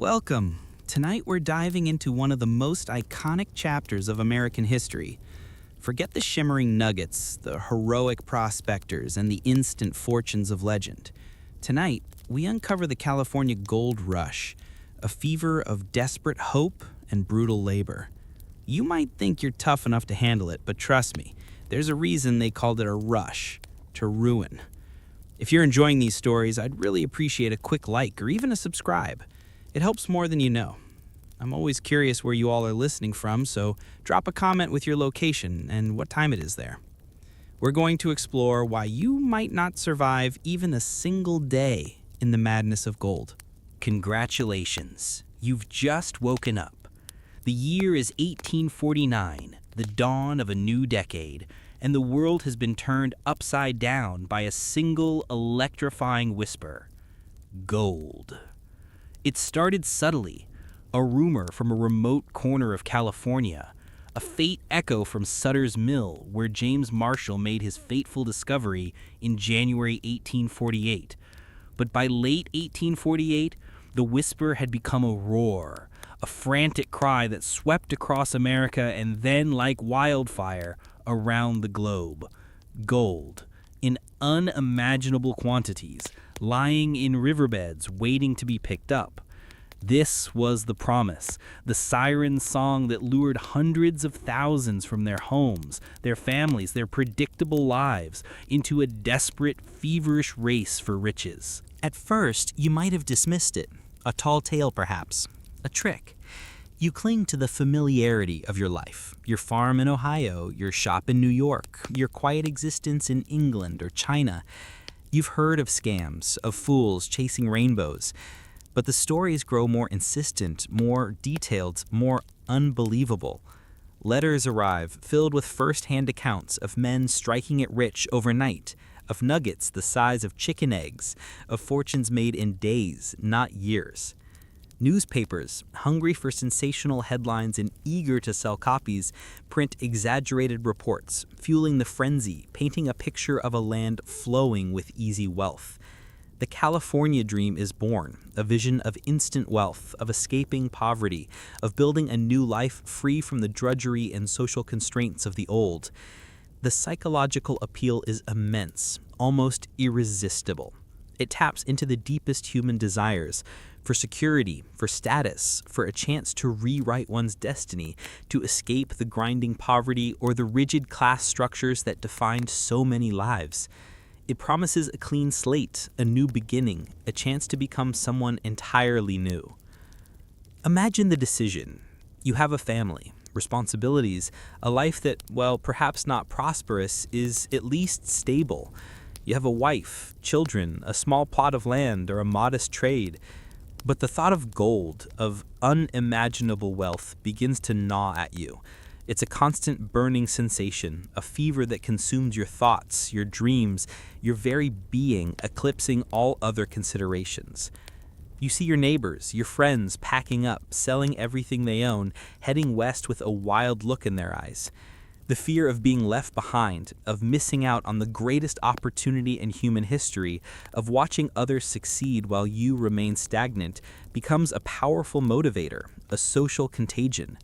Welcome. Tonight we're diving into one of the most iconic chapters of American history. Forget the shimmering nuggets, the heroic prospectors, and the instant fortunes of legend. Tonight, we uncover the California Gold Rush, a fever of desperate hope and brutal labor. You might think you're tough enough to handle it, but trust me, there's a reason they called it a rush, to ruin. If you're enjoying these stories, I'd really appreciate a quick like or even a subscribe. It helps more than you know. I'm always curious where you all are listening from, so drop a comment with your location and what time it is there. We're going to explore why you might not survive even a single day in the madness of gold. Congratulations, you've just woken up. The year is 1849, the dawn of a new decade, and the world has been turned upside down by a single electrifying whisper: gold. It started subtly, a rumor from a remote corner of California, a faint echo from Sutter's Mill, where James Marshall made his fateful discovery in January 1848. But by late 1848, the whisper had become a roar, a frantic cry that swept across America and then, like wildfire, around the globe. Gold, in unimaginable quantities, lying in riverbeds waiting to be picked up. This was the promise, the siren song that lured hundreds of thousands from their homes, their families, their predictable lives, into a desperate, feverish race for riches. At first, you might have dismissed it. A tall tale, perhaps. A trick. You cling to the familiarity of your life. Your farm in Ohio, your shop in New York, your quiet existence in England or China. You've heard of scams, of fools chasing rainbows. But the stories grow more insistent, more detailed, more unbelievable. Letters arrive filled with first-hand accounts of men striking it rich overnight, of nuggets the size of chicken eggs, of fortunes made in days, not years. Newspapers, hungry for sensational headlines and eager to sell copies, print exaggerated reports, fueling the frenzy, painting a picture of a land flowing with easy wealth. The California dream is born, a vision of instant wealth, of escaping poverty, of building a new life free from the drudgery and social constraints of the old. The psychological appeal is immense, almost irresistible. It taps into the deepest human desires, for security, for status, for a chance to rewrite one's destiny, to escape the grinding poverty or the rigid class structures that defined so many lives. It promises a clean slate, a new beginning, a chance to become someone entirely new. Imagine the decision. You have a family, responsibilities, a life that, well, perhaps not prosperous, is at least stable. You have a wife, children, a small plot of land, or a modest trade. But the thought of gold, of unimaginable wealth, begins to gnaw at you. It's a constant burning sensation, a fever that consumes your thoughts, your dreams, your very being, eclipsing all other considerations. You see your neighbors, your friends packing up, selling everything they own, heading west with a wild look in their eyes. The fear of being left behind, of missing out on the greatest opportunity in human history, of watching others succeed while you remain stagnant, becomes a powerful motivator, a social contagion.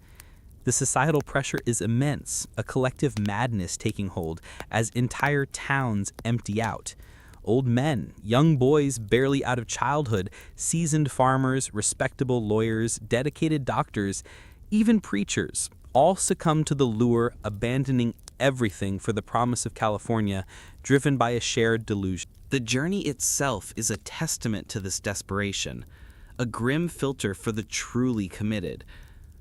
The societal pressure is immense, a collective madness taking hold as entire towns empty out. Old men, young boys barely out of childhood, seasoned farmers, respectable lawyers, dedicated doctors, even preachers, all succumb to the lure, abandoning everything for the promise of California, driven by a shared delusion. The journey itself is a testament to this desperation, a grim filter for the truly committed.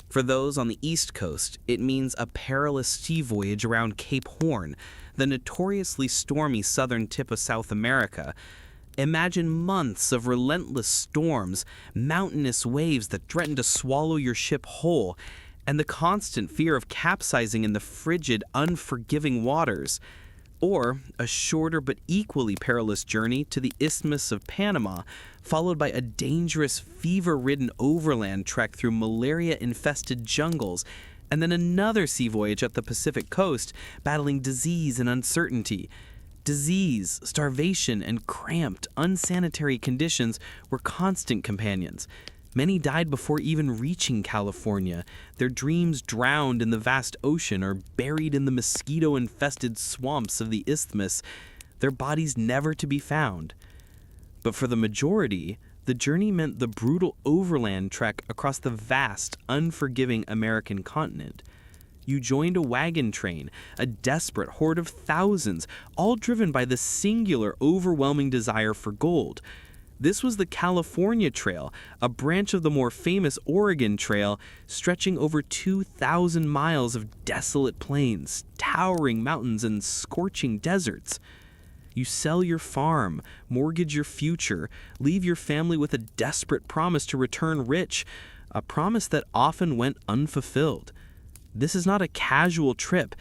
For those on the East Coast, it means a perilous sea voyage around Cape Horn, the notoriously stormy southern tip of South America. Imagine months of relentless storms, mountainous waves that threaten to swallow your ship whole, and the constant fear of capsizing in the frigid, unforgiving waters. Or a shorter but equally perilous journey to the Isthmus of Panama, followed by a dangerous, fever-ridden overland trek through malaria-infested jungles, and then another sea voyage up the Pacific coast, battling disease and uncertainty. Disease, starvation, and cramped, unsanitary conditions were constant companions. Many died before even reaching California, their dreams drowned in the vast ocean or buried in the mosquito-infested swamps of the isthmus, their bodies never to be found. But for the majority, the journey meant the brutal overland trek across the vast, unforgiving American continent. You joined a wagon train, a desperate horde of thousands, all driven by the singular, overwhelming desire for gold. This was the California Trail, a branch of the more famous Oregon Trail, stretching over 2,000 miles of desolate plains, towering mountains, and scorching deserts. You sell your farm, mortgage your future, leave your family with a desperate promise to return rich, a promise that often went unfulfilled. This is not a casual trip.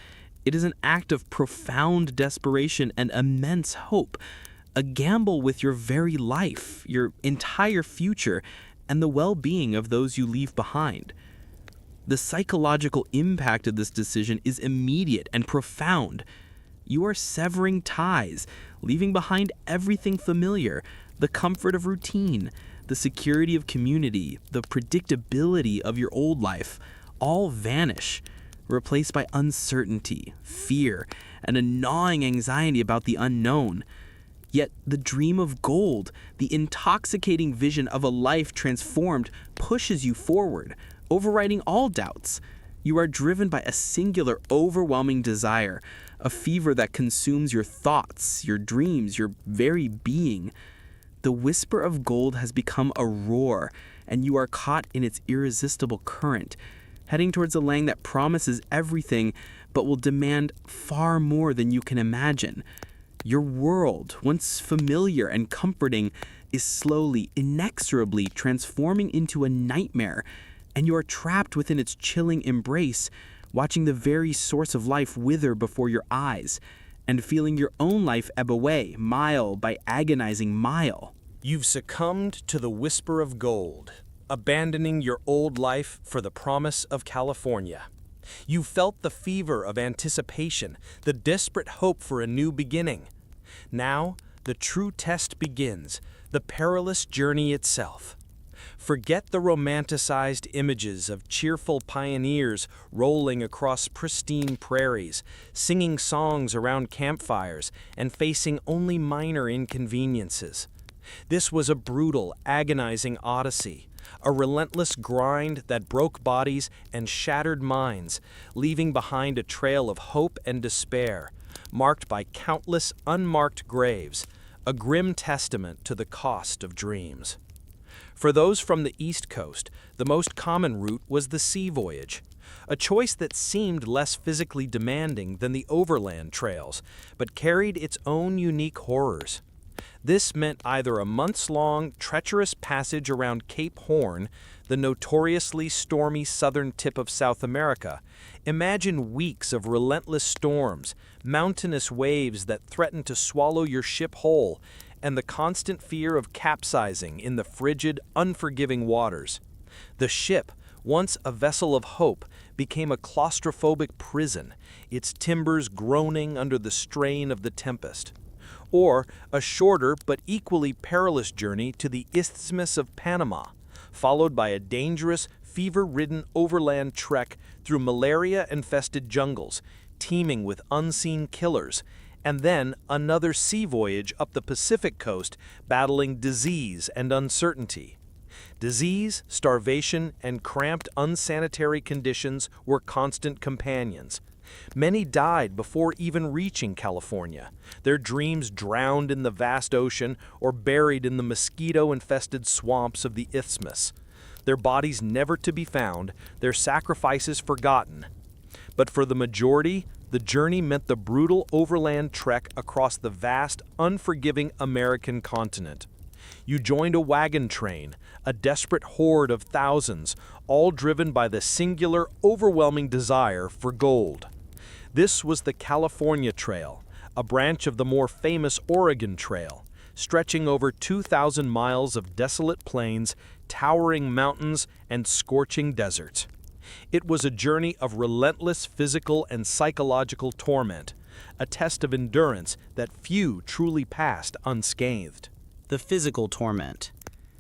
It is an act of profound desperation and immense hope, a gamble with your very life, your entire future, and the well-being of those you leave behind. The psychological impact of this decision is immediate and profound. You are severing ties, leaving behind everything familiar, the comfort of routine, the security of community, the predictability of your old life, all vanish, replaced by uncertainty, fear, and a gnawing anxiety about the unknown. Yet the dream of gold, the intoxicating vision of a life transformed, pushes you forward, overriding all doubts. You are driven by a singular, overwhelming desire, a fever that consumes your thoughts, your dreams, your very being. The whisper of gold has become a roar, and you are caught in its irresistible current, heading towards a land that promises everything, but will demand far more than you can imagine. Your world, once familiar and comforting, is slowly, inexorably transforming into a nightmare, and you are trapped within its chilling embrace, watching the very source of life wither before your eyes, and feeling your own life ebb away, mile by agonizing mile. You've succumbed to the whisper of gold, abandoning your old life for the promise of California. You felt the fever of anticipation, the desperate hope for a new beginning. Now, the true test begins, the perilous journey itself. Forget the romanticized images of cheerful pioneers rolling across pristine prairies, singing songs around campfires, and facing only minor inconveniences. This was a brutal, agonizing odyssey, a relentless grind that broke bodies and shattered minds, leaving behind a trail of hope and despair, marked by countless unmarked graves, a grim testament to the cost of dreams. For those from the East Coast, the most common route was the sea voyage, a choice that seemed less physically demanding than the overland trails, but carried its own unique horrors. This meant either a months-long, treacherous passage around Cape Horn, the notoriously stormy southern tip of South America. Imagine weeks of relentless storms, mountainous waves that threaten to swallow your ship whole, and the constant fear of capsizing in the frigid, unforgiving waters. The ship, once a vessel of hope, became a claustrophobic prison, its timbers groaning under the strain of the tempest. Or a shorter but equally perilous journey to the Isthmus of Panama, followed by a dangerous, fever-ridden overland trek through malaria-infested jungles, teeming with unseen killers, and then another sea voyage up the Pacific coast battling disease and uncertainty. Disease, starvation, and cramped unsanitary conditions were constant companions. Many died before even reaching California, their dreams drowned in the vast ocean or buried in the mosquito-infested swamps of the isthmus, their bodies never to be found, their sacrifices forgotten. But for the majority, the journey meant the brutal overland trek across the vast, unforgiving American continent. You joined a wagon train, a desperate horde of thousands, all driven by the singular, overwhelming desire for gold. This was the California Trail, a branch of the more famous Oregon Trail, stretching over 2,000 miles of desolate plains, towering mountains, and scorching deserts. It was a journey of relentless physical and psychological torment, a test of endurance that few truly passed unscathed. The physical torment.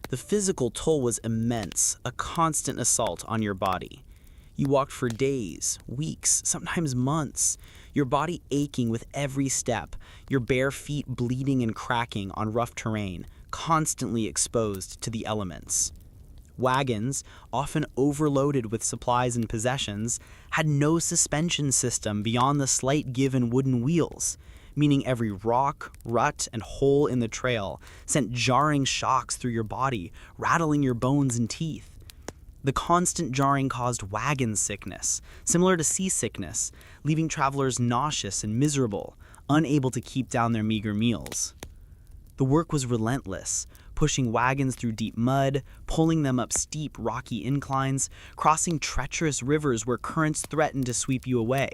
The physical toll was immense, a constant assault on your body. You walked for days, weeks, sometimes months, your body aching with every step, your bare feet bleeding and cracking on rough terrain, constantly exposed to the elements. Wagons, often overloaded with supplies and possessions, had no suspension system beyond the slight give in wooden wheels, meaning every rock, rut, and hole in the trail sent jarring shocks through your body, rattling your bones and teeth. The constant jarring caused wagon sickness, similar to seasickness, leaving travelers nauseous and miserable, unable to keep down their meager meals. The work was relentless, pushing wagons through deep mud, pulling them up steep, rocky inclines, crossing treacherous rivers where currents threatened to sweep you away.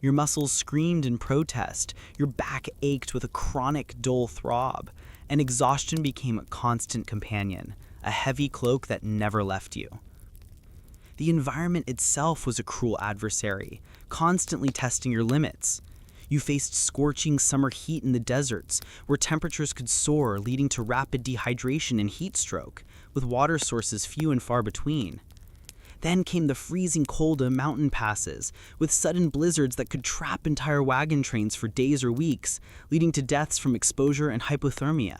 Your muscles screamed in protest, your back ached with a chronic, dull throb, and exhaustion became a constant companion, a heavy cloak that never left you. The environment itself was a cruel adversary, constantly testing your limits. You faced scorching summer heat in the deserts, where temperatures could soar, leading to rapid dehydration and heat stroke, with water sources few and far between. Then came the freezing cold of mountain passes, with sudden blizzards that could trap entire wagon trains for days or weeks, leading to deaths from exposure and hypothermia.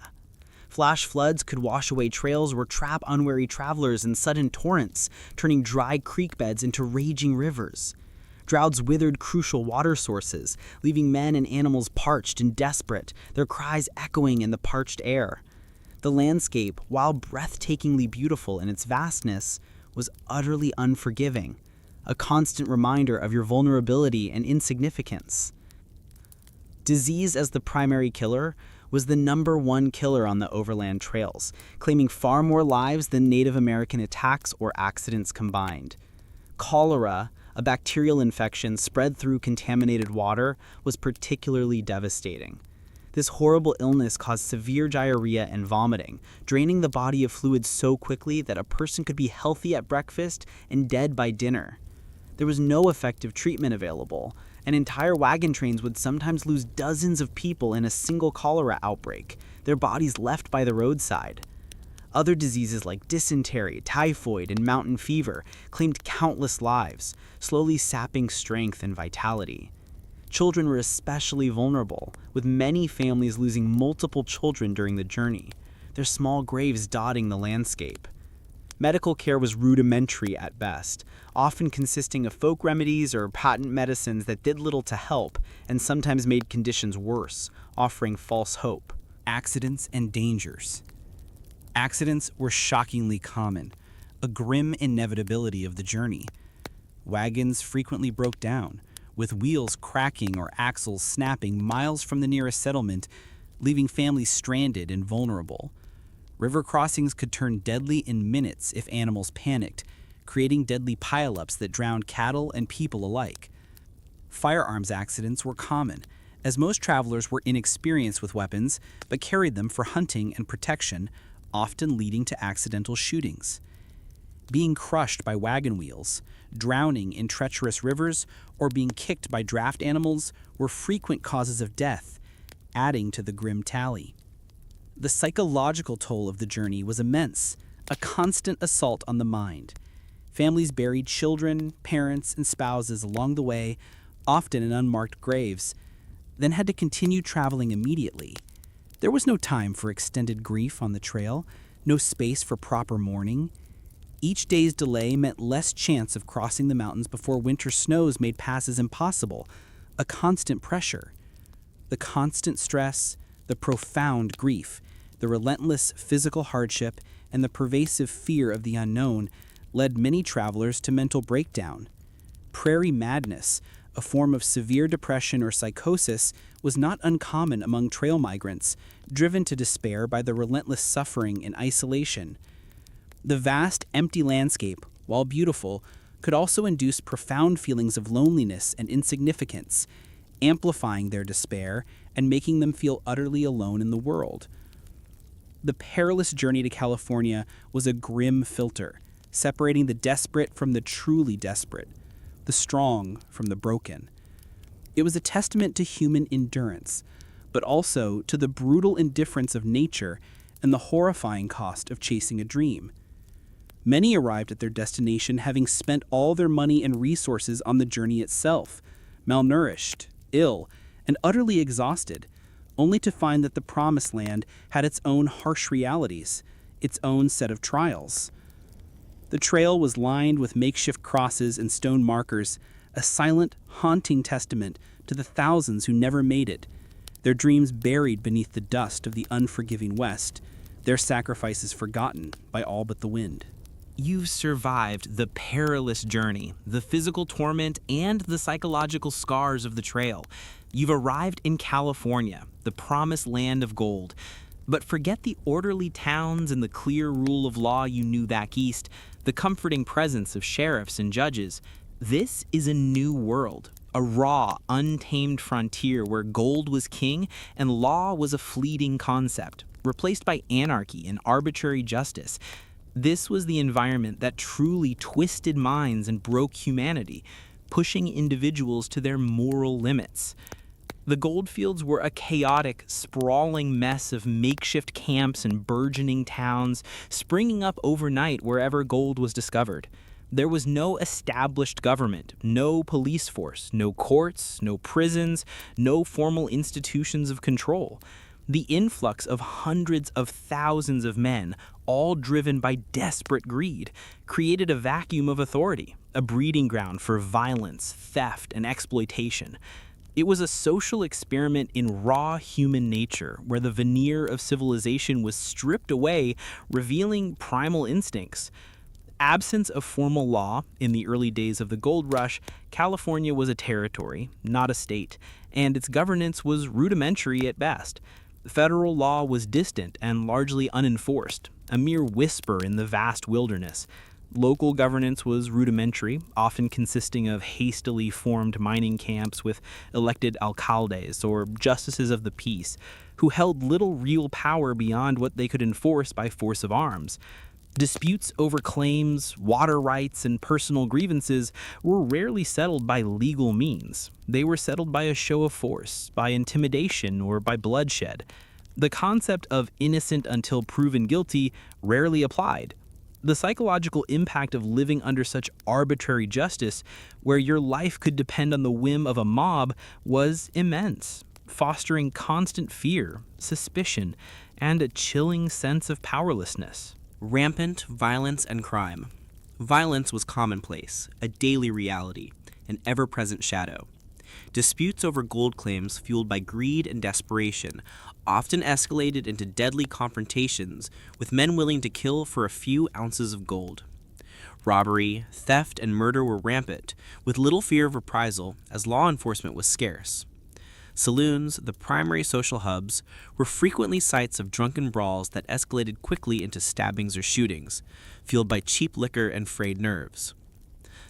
Flash floods could wash away trails or trap unwary travelers in sudden torrents, turning dry creek beds into raging rivers. Droughts withered crucial water sources, leaving men and animals parched and desperate, their cries echoing in the parched air. The landscape, while breathtakingly beautiful in its vastness, was utterly unforgiving, a constant reminder of your vulnerability and insignificance. Disease as the primary killer was the #1 killer on the overland trails, claiming far more lives than Native American attacks or accidents combined. Cholera, a bacterial infection spread through contaminated water, was particularly devastating. This horrible illness caused severe diarrhea and vomiting, draining the body of fluids so quickly that a person could be healthy at breakfast and dead by dinner. There was no effective treatment available, and entire wagon trains would sometimes lose dozens of people in a single cholera outbreak, their bodies left by the roadside. Other diseases like dysentery, typhoid, and mountain fever claimed countless lives, slowly sapping strength and vitality. Children were especially vulnerable, with many families losing multiple children during the journey, their small graves dotting the landscape. Medical care was rudimentary at best, often consisting of folk remedies or patent medicines that did little to help and sometimes made conditions worse, offering false hope. Accidents and dangers. Accidents were shockingly common, a grim inevitability of the journey. Wagons frequently broke down, with wheels cracking or axles snapping miles from the nearest settlement, leaving families stranded and vulnerable. River crossings could turn deadly in minutes if animals panicked, creating deadly pileups that drowned cattle and people alike. Firearms accidents were common, as most travelers were inexperienced with weapons but carried them for hunting and protection, often leading to accidental shootings. Being crushed by wagon wheels, drowning in treacherous rivers, or being kicked by draft animals were frequent causes of death, adding to the grim tally. The psychological toll of the journey was immense, a constant assault on the mind. Families buried children, parents, and spouses along the way, often in unmarked graves, then had to continue traveling immediately. There was no time for extended grief on the trail, no space for proper mourning. Each day's delay meant less chance of crossing the mountains before winter snows made passes impossible, a constant pressure. The constant stress, the profound grief, the relentless physical hardship, and the pervasive fear of the unknown led many travelers to mental breakdown. Prairie madness, a form of severe depression or psychosis, was not uncommon among trail migrants, driven to despair by the relentless suffering and isolation. The vast, empty landscape, while beautiful, could also induce profound feelings of loneliness and insignificance, amplifying their despair and making them feel utterly alone in the world. The perilous journey to California was a grim filter, separating the desperate from the truly desperate, the strong from the broken. It was a testament to human endurance, but also to the brutal indifference of nature and the horrifying cost of chasing a dream. Many arrived at their destination having spent all their money and resources on the journey itself, malnourished, ill, and utterly exhausted, only to find that the Promised Land had its own harsh realities, its own set of trials. The trail was lined with makeshift crosses and stone markers, a silent, haunting testament to the thousands who never made it, their dreams buried beneath the dust of the unforgiving West, their sacrifices forgotten by all but the wind. You've survived the perilous journey, the physical torment, and the psychological scars of the trail. You've arrived in California, the promised land of gold. But forget the orderly towns and the clear rule of law you knew back east, the comforting presence of sheriffs and judges. This is a new world, a raw, untamed frontier where gold was king and law was a fleeting concept, replaced by anarchy and arbitrary justice. This was the environment that truly twisted minds and broke humanity, pushing individuals to their moral limits. The goldfields were a chaotic, sprawling mess of makeshift camps and burgeoning towns, springing up overnight wherever gold was discovered. There was no established government, no police force, no courts, no prisons, no formal institutions of control. The influx of hundreds of thousands of men, all driven by desperate greed, created a vacuum of authority, a breeding ground for violence, theft, and exploitation. It was a social experiment in raw human nature, where the veneer of civilization was stripped away, revealing primal instincts. Absence of formal law in the early days of the gold rush, California was a territory, not a state, and its governance was rudimentary at best. Federal law was distant and largely unenforced, a mere whisper in the vast wilderness. Local governance was rudimentary, often consisting of hastily formed mining camps with elected alcaldes or justices of the peace, who held little real power beyond what they could enforce by force of arms. Disputes over claims, water rights, and personal grievances were rarely settled by legal means. They were settled by a show of force, by intimidation, or by bloodshed. The concept of innocent until proven guilty rarely applied. The psychological impact of living under such arbitrary justice, where your life could depend on the whim of a mob, was immense, fostering constant fear, suspicion, and a chilling sense of powerlessness. Rampant violence and crime. Violence was commonplace, a daily reality, an ever-present shadow. Disputes over gold claims fueled by greed and desperation often escalated into deadly confrontations with men willing to kill for a few ounces of gold. Robbery, theft, and murder were rampant, with little fear of reprisal as law enforcement was scarce. Saloons, the primary social hubs, were frequently sites of drunken brawls that escalated quickly into stabbings or shootings, fueled by cheap liquor and frayed nerves.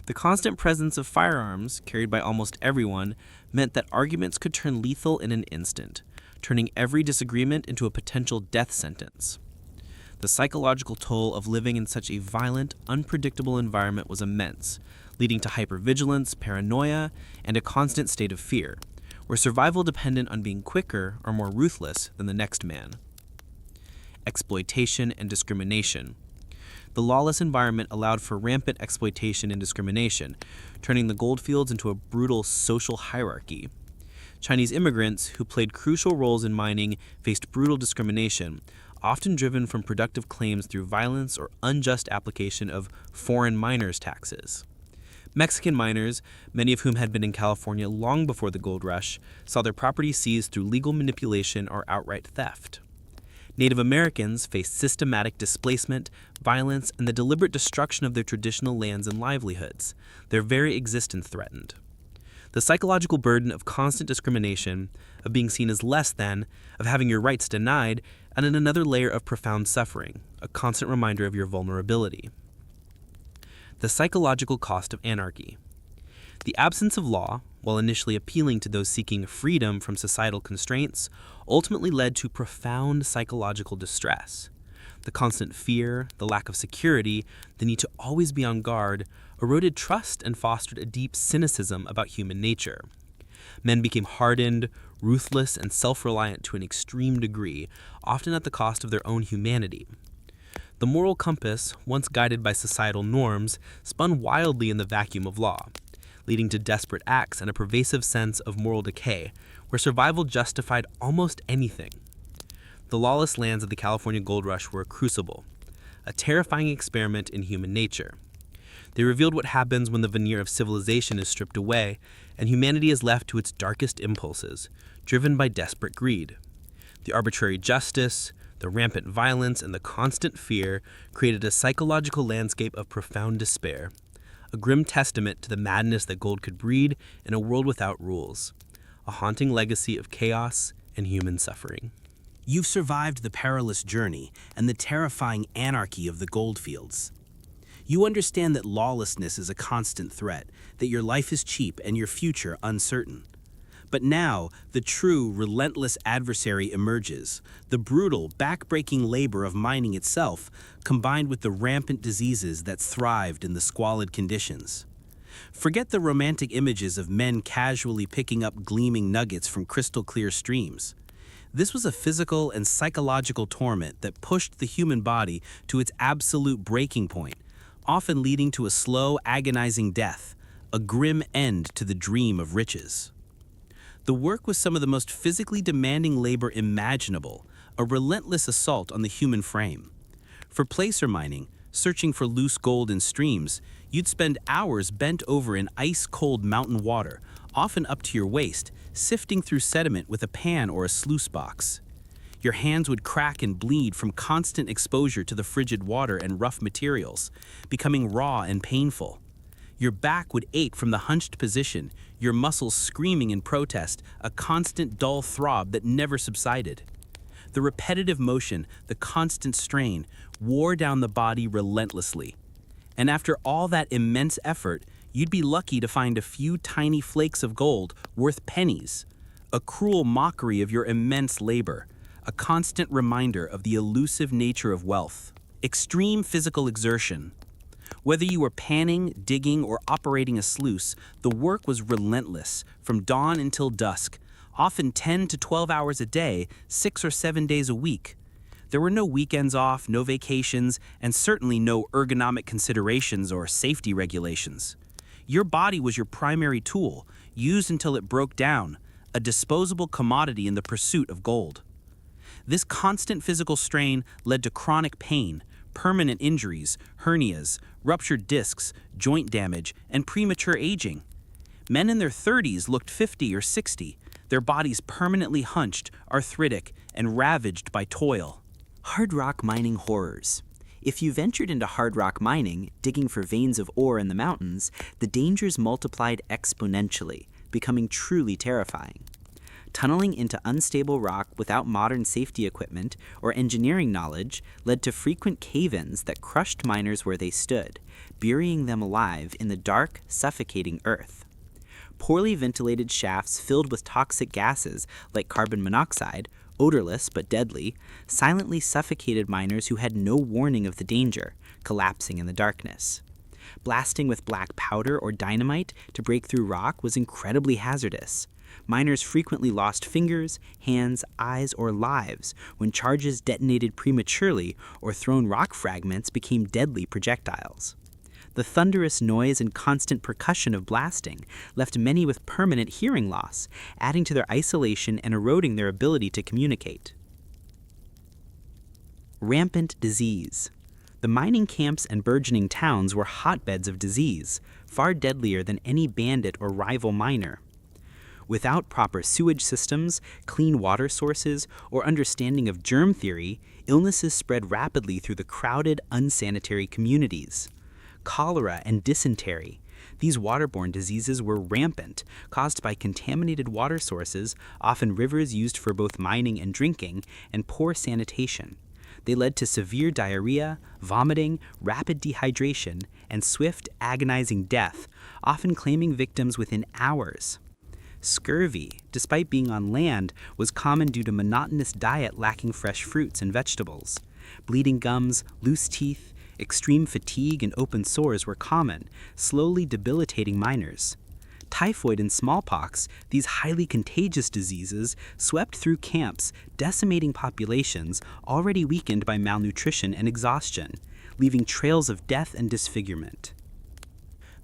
The constant presence of firearms, carried by almost everyone, meant that arguments could turn lethal in an instant, turning every disagreement into a potential death sentence. The psychological toll of living in such a violent, unpredictable environment was immense, leading to hypervigilance, paranoia, and a constant state of fear, where survival depended on being quicker or more ruthless than the next man. Exploitation and discrimination. The lawless environment allowed for rampant exploitation and discrimination, turning the goldfields into a brutal social hierarchy. Chinese immigrants, who played crucial roles in mining, faced brutal discrimination, often driven from productive claims through violence or unjust application of foreign miners' taxes. Mexican miners, many of whom had been in California long before the gold rush, saw their property seized through legal manipulation or outright theft. Native Americans faced systematic displacement, violence, and the deliberate destruction of their traditional lands and livelihoods, their very existence threatened. The psychological burden of constant discrimination, of being seen as less than, of having your rights denied, and another layer of profound suffering, a constant reminder of your vulnerability. The psychological cost of anarchy. The absence of law, while initially appealing to those seeking freedom from societal constraints, ultimately led to profound psychological distress. The constant fear, the lack of security, the need to always be on guard, eroded trust and fostered a deep cynicism about human nature. Men became hardened, ruthless, and self-reliant to an extreme degree, often at the cost of their own humanity. The moral compass, once guided by societal norms, spun wildly in the vacuum of law, leading to desperate acts and a pervasive sense of moral decay, where survival justified almost anything. The lawless lands of the California Gold Rush were a crucible, a terrifying experiment in human nature. They revealed what happens when the veneer of civilization is stripped away and humanity is left to its darkest impulses, driven by desperate greed. The arbitrary justice, the rampant violence, and the constant fear created a psychological landscape of profound despair, a grim testament to the madness that gold could breed in a world without rules, a haunting legacy of chaos and human suffering. You've survived the perilous journey and the terrifying anarchy of the goldfields. You understand that lawlessness is a constant threat, that your life is cheap and your future uncertain. But now, the true, relentless adversary emerges, the brutal, back-breaking labor of mining itself, combined with the rampant diseases that thrived in the squalid conditions. Forget the romantic images of men casually picking up gleaming nuggets from crystal-clear streams. This was a physical and psychological torment that pushed the human body to its absolute breaking point, often leading to a slow, agonizing death, a grim end to the dream of riches. The work was some of the most physically demanding labor imaginable, a relentless assault on the human frame. For placer mining, searching for loose gold in streams, you'd spend hours bent over in ice-cold mountain water, often up to your waist, sifting through sediment with a pan or a sluice box. Your hands would crack and bleed from constant exposure to the frigid water and rough materials, becoming raw and painful. Your back would ache from the hunched position, your muscles screaming in protest, a constant dull throb that never subsided. The repetitive motion, the constant strain, wore down the body relentlessly. And after all that immense effort, you'd be lucky to find a few tiny flakes of gold worth pennies, a cruel mockery of your immense labor, a constant reminder of the elusive nature of wealth. Extreme physical exertion. Whether you were panning, digging, or operating a sluice, the work was relentless, from dawn until dusk, often 10 to 12 hours a day, 6 or 7 days a week. There were no weekends off, no vacations, and certainly no ergonomic considerations or safety regulations. Your body was your primary tool, used until it broke down, a disposable commodity in the pursuit of gold. This constant physical strain led to chronic pain, permanent injuries, hernias, ruptured discs, joint damage, and premature aging. Men in their 30s looked 50 or 60, their bodies permanently hunched, arthritic, and ravaged by toil. Hard rock mining horrors. If you ventured into hard rock mining, digging for veins of ore in the mountains, the dangers multiplied exponentially, becoming truly terrifying. Tunneling into unstable rock without modern safety equipment or engineering knowledge led to frequent cave-ins that crushed miners where they stood, burying them alive in the dark, suffocating earth. Poorly ventilated shafts filled with toxic gases like carbon monoxide, odorless but deadly, silently suffocated miners who had no warning of the danger, collapsing in the darkness. Blasting with black powder or dynamite to break through rock was incredibly hazardous. Miners frequently lost fingers, hands, eyes, or lives when charges detonated prematurely or thrown rock fragments became deadly projectiles. The thunderous noise and constant percussion of blasting left many with permanent hearing loss, adding to their isolation and eroding their ability to communicate. Rampant disease. The mining camps and burgeoning towns were hotbeds of disease, far deadlier than any bandit or rival miner. Without proper sewage systems, clean water sources, or understanding of germ theory, illnesses spread rapidly through the crowded, unsanitary communities. Cholera and dysentery. These waterborne diseases were rampant, caused by contaminated water sources, often rivers used for both mining and drinking, and poor sanitation. They led to severe diarrhea, vomiting, rapid dehydration, and swift, agonizing death, often claiming victims within hours. Scurvy, despite being on land, was common due to monotonous diet lacking fresh fruits and vegetables. Bleeding gums, loose teeth, extreme fatigue, and open sores were common, slowly debilitating miners. Typhoid and smallpox, these highly contagious diseases, swept through camps, decimating populations already weakened by malnutrition and exhaustion, leaving trails of death and disfigurement.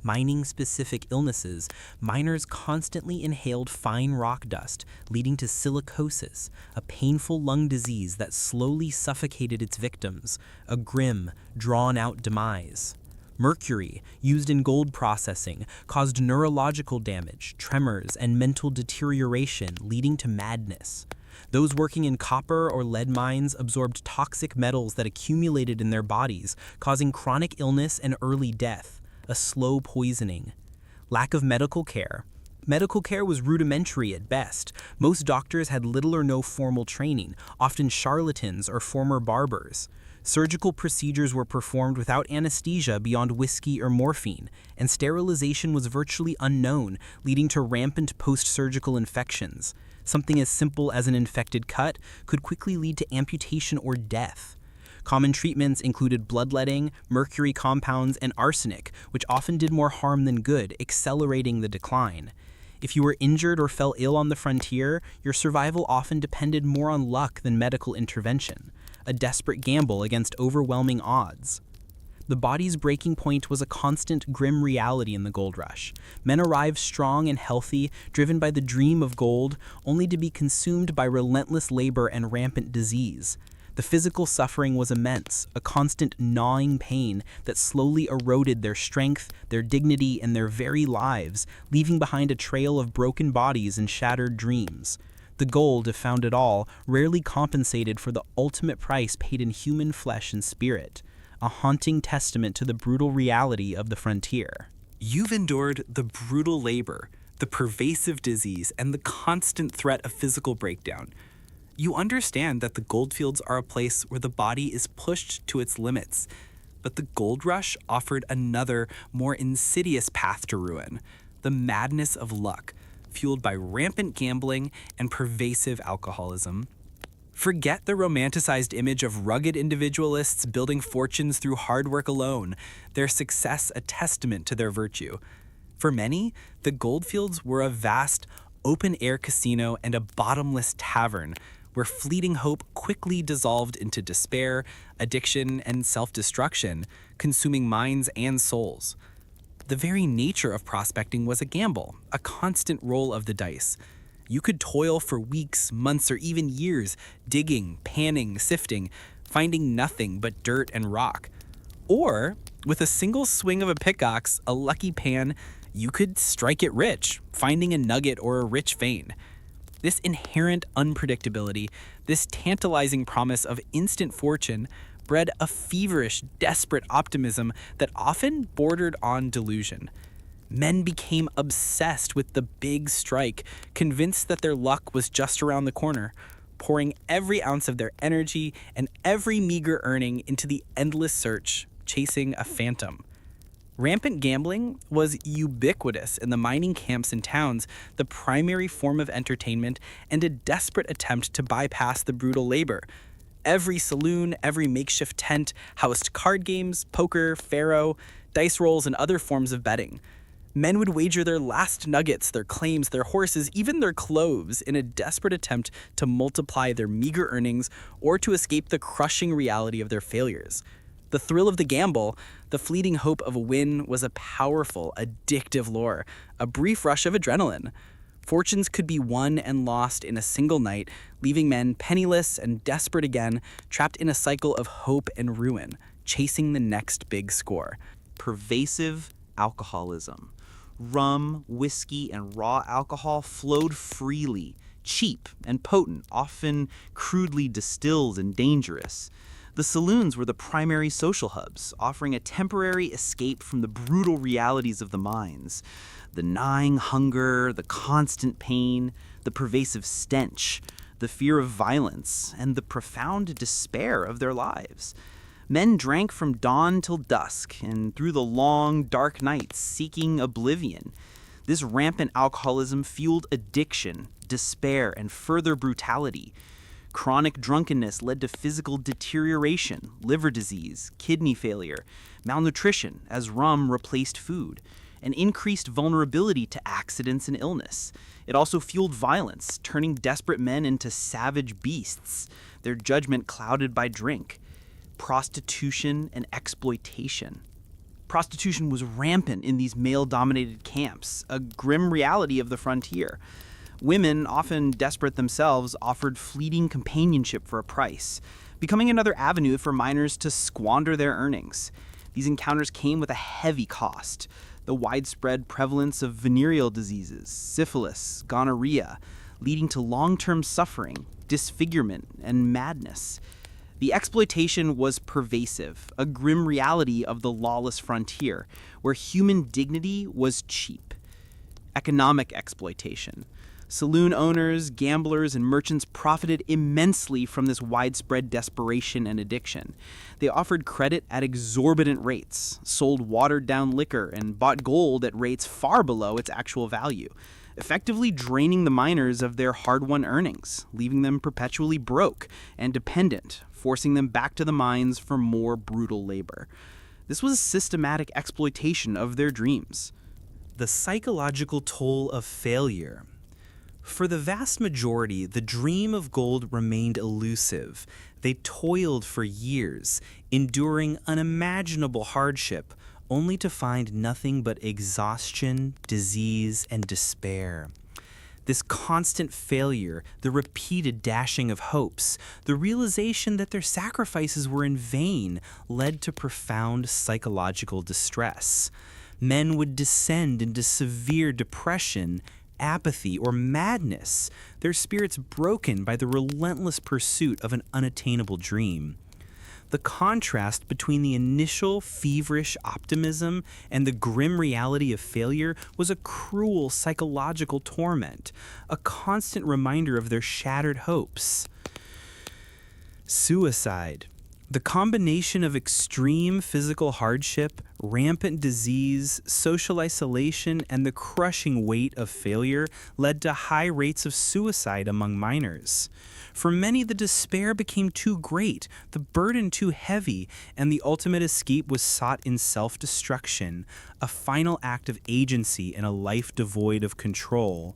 Mining-specific illnesses, miners constantly inhaled fine rock dust, leading to silicosis, a painful lung disease that slowly suffocated its victims, a grim, drawn-out demise. Mercury, used in gold processing, caused neurological damage, tremors, and mental deterioration, leading to madness. Those working in copper or lead mines absorbed toxic metals that accumulated in their bodies, causing chronic illness and early death. A slow poisoning. Lack of medical care. Medical care was rudimentary at best. Most doctors had little or no formal training, often charlatans or former barbers. Surgical procedures were performed without anesthesia beyond whiskey or morphine, and sterilization was virtually unknown, leading to rampant post-surgical infections. Something as simple as an infected cut could quickly lead to amputation or death. Common treatments included bloodletting, mercury compounds, and arsenic, which often did more harm than good, accelerating the decline. If you were injured or fell ill on the frontier, your survival often depended more on luck than medical intervention, a desperate gamble against overwhelming odds. The body's breaking point was a constant grim reality in the gold rush. Men arrived strong and healthy, driven by the dream of gold, only to be consumed by relentless labor and rampant disease. The physical suffering was immense, a constant gnawing pain that slowly eroded their strength, their dignity, and their very lives, leaving behind a trail of broken bodies and shattered dreams. The gold, if found at all, rarely compensated for the ultimate price paid in human flesh and spirit, a haunting testament to the brutal reality of the frontier. You've endured the brutal labor, the pervasive disease, and the constant threat of physical breakdown. You understand that the goldfields are a place where the body is pushed to its limits, but the gold rush offered another, more insidious path to ruin, the madness of luck, fueled by rampant gambling and pervasive alcoholism. Forget the romanticized image of rugged individualists building fortunes through hard work alone, their success a testament to their virtue. For many, the goldfields were a vast, open-air casino and a bottomless tavern, where fleeting hope quickly dissolved into despair, addiction, and self-destruction, consuming minds and souls. The very nature of prospecting was a gamble, a constant roll of the dice. You could toil for weeks, months, or even years, digging, panning, sifting, finding nothing but dirt and rock. Or, with a single swing of a pickaxe, a lucky pan, you could strike it rich, finding a nugget or a rich vein. This inherent unpredictability, this tantalizing promise of instant fortune, bred a feverish, desperate optimism that often bordered on delusion. Men became obsessed with the big strike, convinced that their luck was just around the corner, pouring every ounce of their energy and every meager earning into the endless search, chasing a phantom. Rampant gambling was ubiquitous in the mining camps and towns, the primary form of entertainment and a desperate attempt to bypass the brutal labor. Every saloon, every makeshift tent housed card games, poker, faro, dice rolls, and other forms of betting. Men would wager their last nuggets, their claims, their horses, even their clothes in a desperate attempt to multiply their meager earnings or to escape the crushing reality of their failures. The thrill of the gamble, the fleeting hope of a win, was a powerful, addictive lure, a brief rush of adrenaline. Fortunes could be won and lost in a single night, leaving men penniless and desperate again, trapped in a cycle of hope and ruin, chasing the next big score. Pervasive alcoholism. Rum, whiskey, and raw alcohol flowed freely, cheap and potent, often crudely distilled and dangerous. The saloons were the primary social hubs, offering a temporary escape from the brutal realities of the mines. The gnawing hunger, the constant pain, the pervasive stench, the fear of violence, and the profound despair of their lives. Men drank from dawn till dusk and through the long, dark nights, seeking oblivion. This rampant alcoholism fueled addiction, despair, and further brutality. Chronic drunkenness led to physical deterioration, liver disease, kidney failure, malnutrition as rum replaced food, and increased vulnerability to accidents and illness. It also fueled violence, turning desperate men into savage beasts, their judgment clouded by drink. Prostitution and exploitation. Prostitution was rampant in these male-dominated camps, a grim reality of the frontier. Women, often desperate themselves, offered fleeting companionship for a price, becoming another avenue for minors to squander their earnings. These encounters came with a heavy cost: the widespread prevalence of venereal diseases, syphilis, gonorrhea, leading to long-term suffering, disfigurement, and madness. The exploitation was pervasive, a grim reality of the lawless frontier, where human dignity was cheap. Economic exploitation. Saloon owners, gamblers, and merchants profited immensely from this widespread desperation and addiction. They offered credit at exorbitant rates, sold watered-down liquor, and bought gold at rates far below its actual value, effectively draining the miners of their hard-won earnings, leaving them perpetually broke and dependent, forcing them back to the mines for more brutal labor. This was systematic exploitation of their dreams. The psychological toll of failure. For the vast majority, the dream of gold remained elusive. They toiled for years, enduring unimaginable hardship, only to find nothing but exhaustion, disease, and despair. This constant failure, the repeated dashing of hopes, the realization that their sacrifices were in vain, led to profound psychological distress. Men would descend into severe depression, apathy, or madness, their spirits broken by the relentless pursuit of an unattainable dream. The contrast between the initial feverish optimism and the grim reality of failure was a cruel psychological torment, a constant reminder of their shattered hopes. Suicide. The combination of extreme physical hardship, rampant disease, social isolation, and the crushing weight of failure led to high rates of suicide among miners. For many, the despair became too great, the burden too heavy, and the ultimate escape was sought in self-destruction, a final act of agency in a life devoid of control.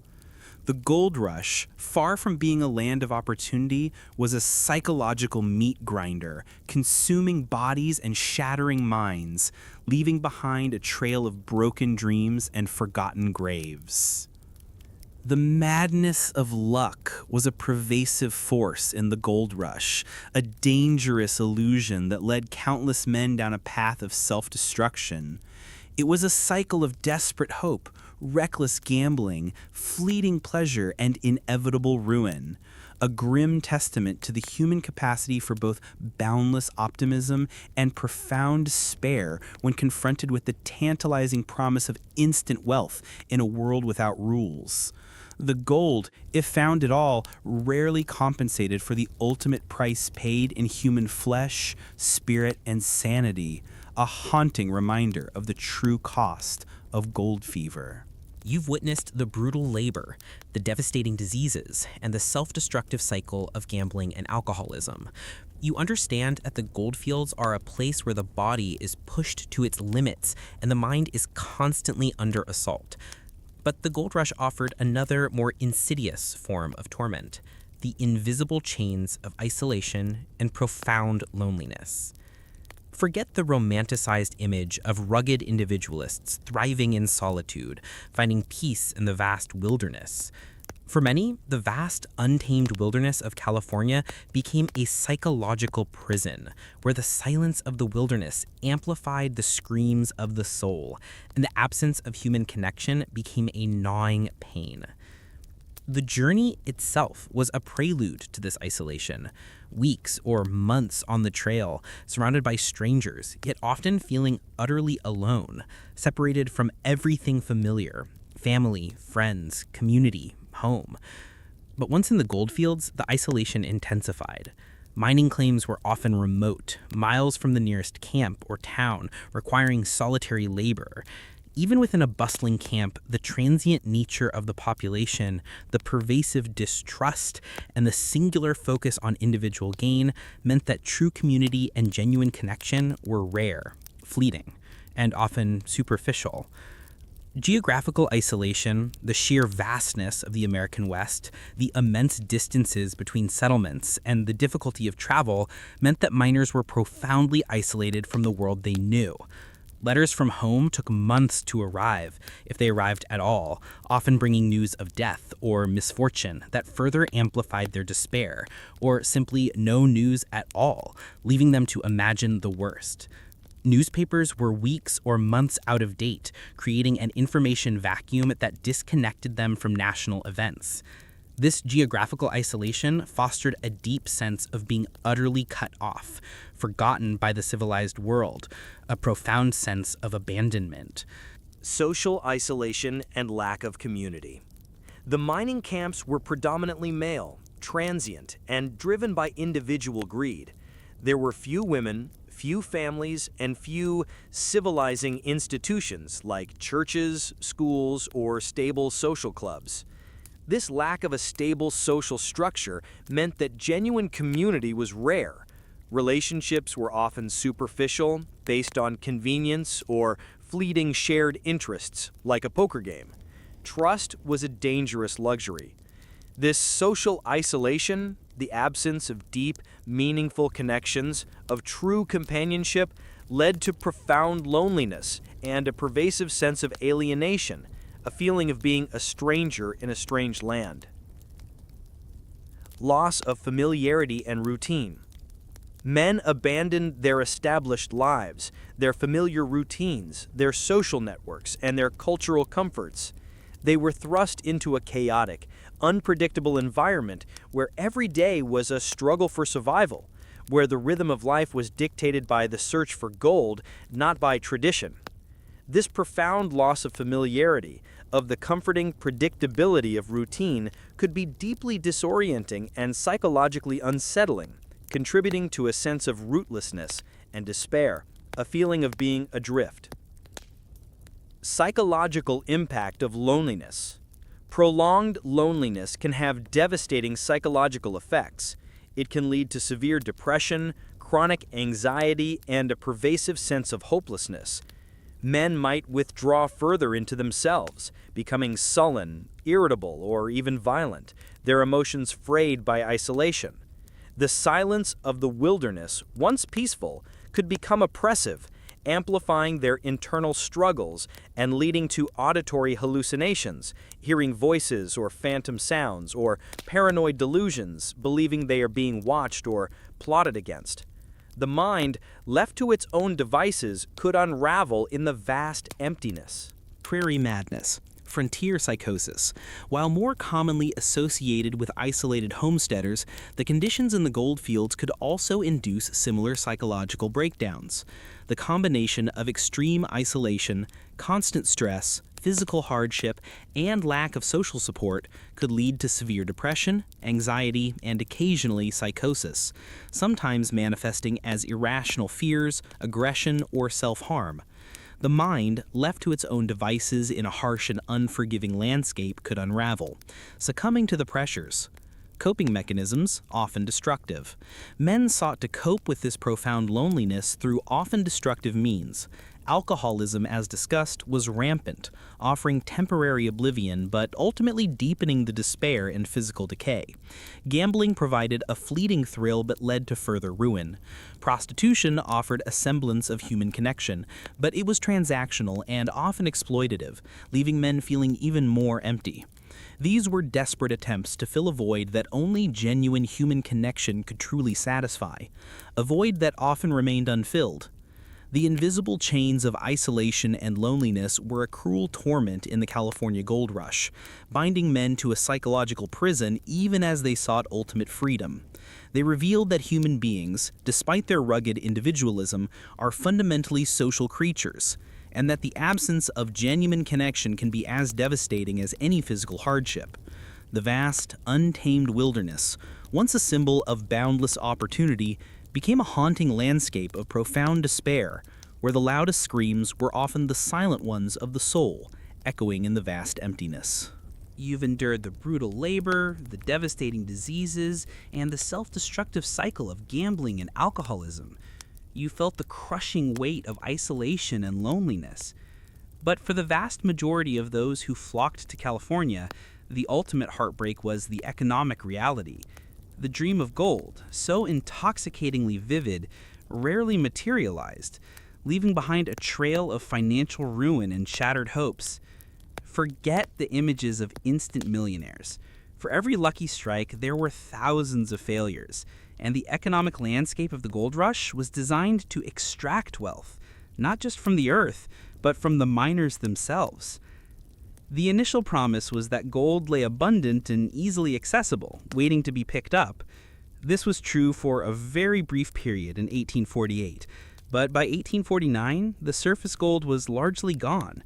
The gold rush, far from being a land of opportunity, was a psychological meat grinder, consuming bodies and shattering minds, leaving behind a trail of broken dreams and forgotten graves. The madness of luck was a pervasive force in the gold rush, a dangerous illusion that led countless men down a path of self-destruction. It was a cycle of desperate hope, reckless gambling, fleeting pleasure, and inevitable ruin. A grim testament to the human capacity for both boundless optimism and profound despair when confronted with the tantalizing promise of instant wealth in a world without rules. The gold, if found at all, rarely compensated for the ultimate price paid in human flesh, spirit, and sanity, a haunting reminder of the true cost of gold fever. You've witnessed the brutal labor, the devastating diseases, and the self-destructive cycle of gambling and alcoholism. You understand that the goldfields are a place where the body is pushed to its limits and the mind is constantly under assault. But the gold rush offered another, more insidious form of torment: the invisible chains of isolation and profound loneliness. Forget the romanticized image of rugged individualists thriving in solitude, finding peace in the vast wilderness. For many, the vast, untamed wilderness of California became a psychological prison, where the silence of the wilderness amplified the screams of the soul, and the absence of human connection became a gnawing pain. The journey itself was a prelude to this isolation. Weeks or months on the trail, surrounded by strangers, yet often feeling utterly alone, separated from everything familiar: family, friends, community, home. But once in the goldfields, the isolation intensified. Mining claims were often remote, miles from the nearest camp or town, requiring solitary labor. Even within a bustling camp, the transient nature of the population, the pervasive distrust, and the singular focus on individual gain meant that true community and genuine connection were rare, fleeting, and often superficial. Geographical isolation, the sheer vastness of the American West, the immense distances between settlements, and the difficulty of travel meant that miners were profoundly isolated from the world they knew. Letters from home took months to arrive, if they arrived at all, often bringing news of death or misfortune that further amplified their despair, or simply no news at all, leaving them to imagine the worst. Newspapers were weeks or months out of date, creating an information vacuum that disconnected them from national events. This geographical isolation fostered a deep sense of being utterly cut off, forgotten by the civilized world, a profound sense of abandonment. Social isolation and lack of community. The mining camps were predominantly male, transient, and driven by individual greed. There were few women, few families, and few civilizing institutions like churches, schools, or stable social clubs. This lack of a stable social structure meant that genuine community was rare. Relationships were often superficial, based on convenience or fleeting shared interests, like a poker game. Trust was a dangerous luxury. This social isolation, the absence of deep, meaningful connections, of true companionship, led to profound loneliness and a pervasive sense of alienation, a feeling of being a stranger in a strange land. Loss of familiarity and routine. Men abandoned their established lives, their familiar routines, their social networks, and their cultural comforts. They were thrust into a chaotic, unpredictable environment where every day was a struggle for survival, where the rhythm of life was dictated by the search for gold, not by tradition. This profound loss of familiarity, of the comforting predictability of routine, could be deeply disorienting and psychologically unsettling, contributing to a sense of rootlessness and despair, a feeling of being adrift. Psychological impact of loneliness. Prolonged loneliness can have devastating psychological effects. It can lead to severe depression, chronic anxiety, and a pervasive sense of hopelessness. Men might withdraw further into themselves, becoming sullen, irritable, or even violent, their emotions frayed by isolation. The silence of the wilderness, once peaceful, could become oppressive, amplifying their internal struggles and leading to auditory hallucinations, hearing voices or phantom sounds, or paranoid delusions, believing they are being watched or plotted against. The mind, left to its own devices, could unravel in the vast emptiness. Prairie madness, frontier psychosis. While more commonly associated with isolated homesteaders, the conditions in the goldfields could also induce similar psychological breakdowns. The combination of extreme isolation, constant stress, physical hardship, and lack of social support could lead to severe depression, anxiety, and occasionally psychosis, sometimes manifesting as irrational fears, aggression, or self-harm. The mind, left to its own devices in a harsh and unforgiving landscape, could unravel, succumbing to the pressures. Coping mechanisms, often destructive. Men sought to cope with this profound loneliness through often destructive means. Alcoholism, as discussed, was rampant, offering temporary oblivion but ultimately deepening the despair and physical decay. Gambling provided a fleeting thrill but led to further ruin. Prostitution offered a semblance of human connection, but it was transactional and often exploitative, leaving men feeling even more empty. These were desperate attempts to fill a void that only genuine human connection could truly satisfy, a void that often remained unfilled. The invisible chains of isolation and loneliness were a cruel torment in the California gold rush, binding men to a psychological prison even as they sought ultimate freedom. They revealed that human beings, despite their rugged individualism, are fundamentally social creatures, and that the absence of genuine connection can be as devastating as any physical hardship. The vast, untamed wilderness, once a symbol of boundless opportunity, became a haunting landscape of profound despair, where the loudest screams were often the silent ones of the soul, echoing in the vast emptiness. You've endured the brutal labor, the devastating diseases, and the self-destructive cycle of gambling and alcoholism. You felt the crushing weight of isolation and loneliness. But for the vast majority of those who flocked to California, the ultimate heartbreak was the economic reality. The dream of gold, so intoxicatingly vivid, rarely materialized, leaving behind a trail of financial ruin and shattered hopes. Forget the images of instant millionaires. For every lucky strike, there were thousands of failures, and the economic landscape of the gold rush was designed to extract wealth, not just from the earth, but from the miners themselves. The initial promise was that gold lay abundant and easily accessible, waiting to be picked up. This was true for a very brief period in 1848, but by 1849, the surface gold was largely gone.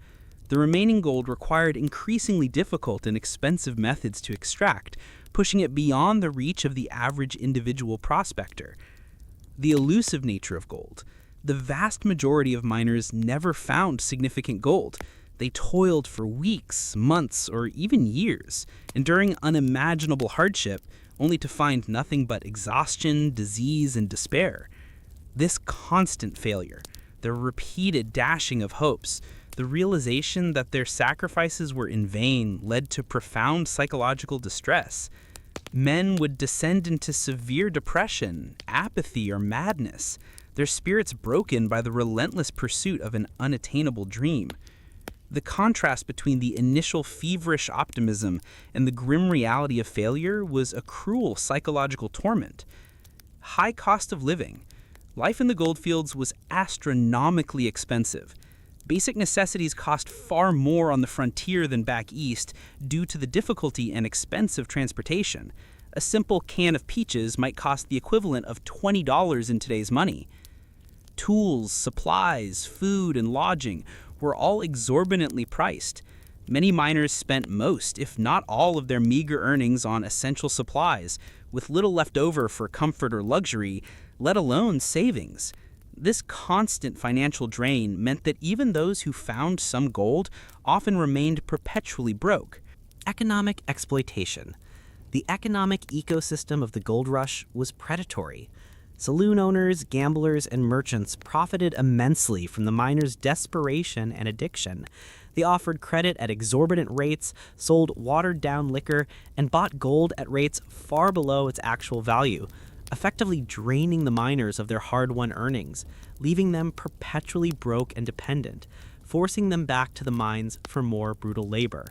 The remaining gold required increasingly difficult and expensive methods to extract, pushing it beyond the reach of the average individual prospector. The elusive nature of gold. The vast majority of miners never found significant gold. They toiled for weeks, months, or even years, enduring unimaginable hardship, only to find nothing but exhaustion, disease, and despair. This constant failure, the repeated dashing of hopes, the realization that their sacrifices were in vain led to profound psychological distress. Men would descend into severe depression, apathy, or madness, their spirits broken by the relentless pursuit of an unattainable dream. The contrast between the initial feverish optimism and the grim reality of failure was a cruel psychological torment. High cost of living. Life in the goldfields was astronomically expensive. Basic necessities cost far more on the frontier than back east due to the difficulty and expense of transportation. A simple can of peaches might cost the equivalent of $20 in today's money. Tools, supplies, food, and lodging were all exorbitantly priced. Many miners spent most, if not all, of their meager earnings on essential supplies, with little left over for comfort or luxury, let alone savings. This constant financial drain meant that even those who found some gold often remained perpetually broke. Economic exploitation. The economic ecosystem of the gold rush was predatory. Saloon owners, gamblers, and merchants profited immensely from the miners' desperation and addiction. They offered credit at exorbitant rates, sold watered-down liquor, and bought gold at rates far below its actual value, effectively draining the miners of their hard-won earnings, leaving them perpetually broke and dependent, forcing them back to the mines for more brutal labor.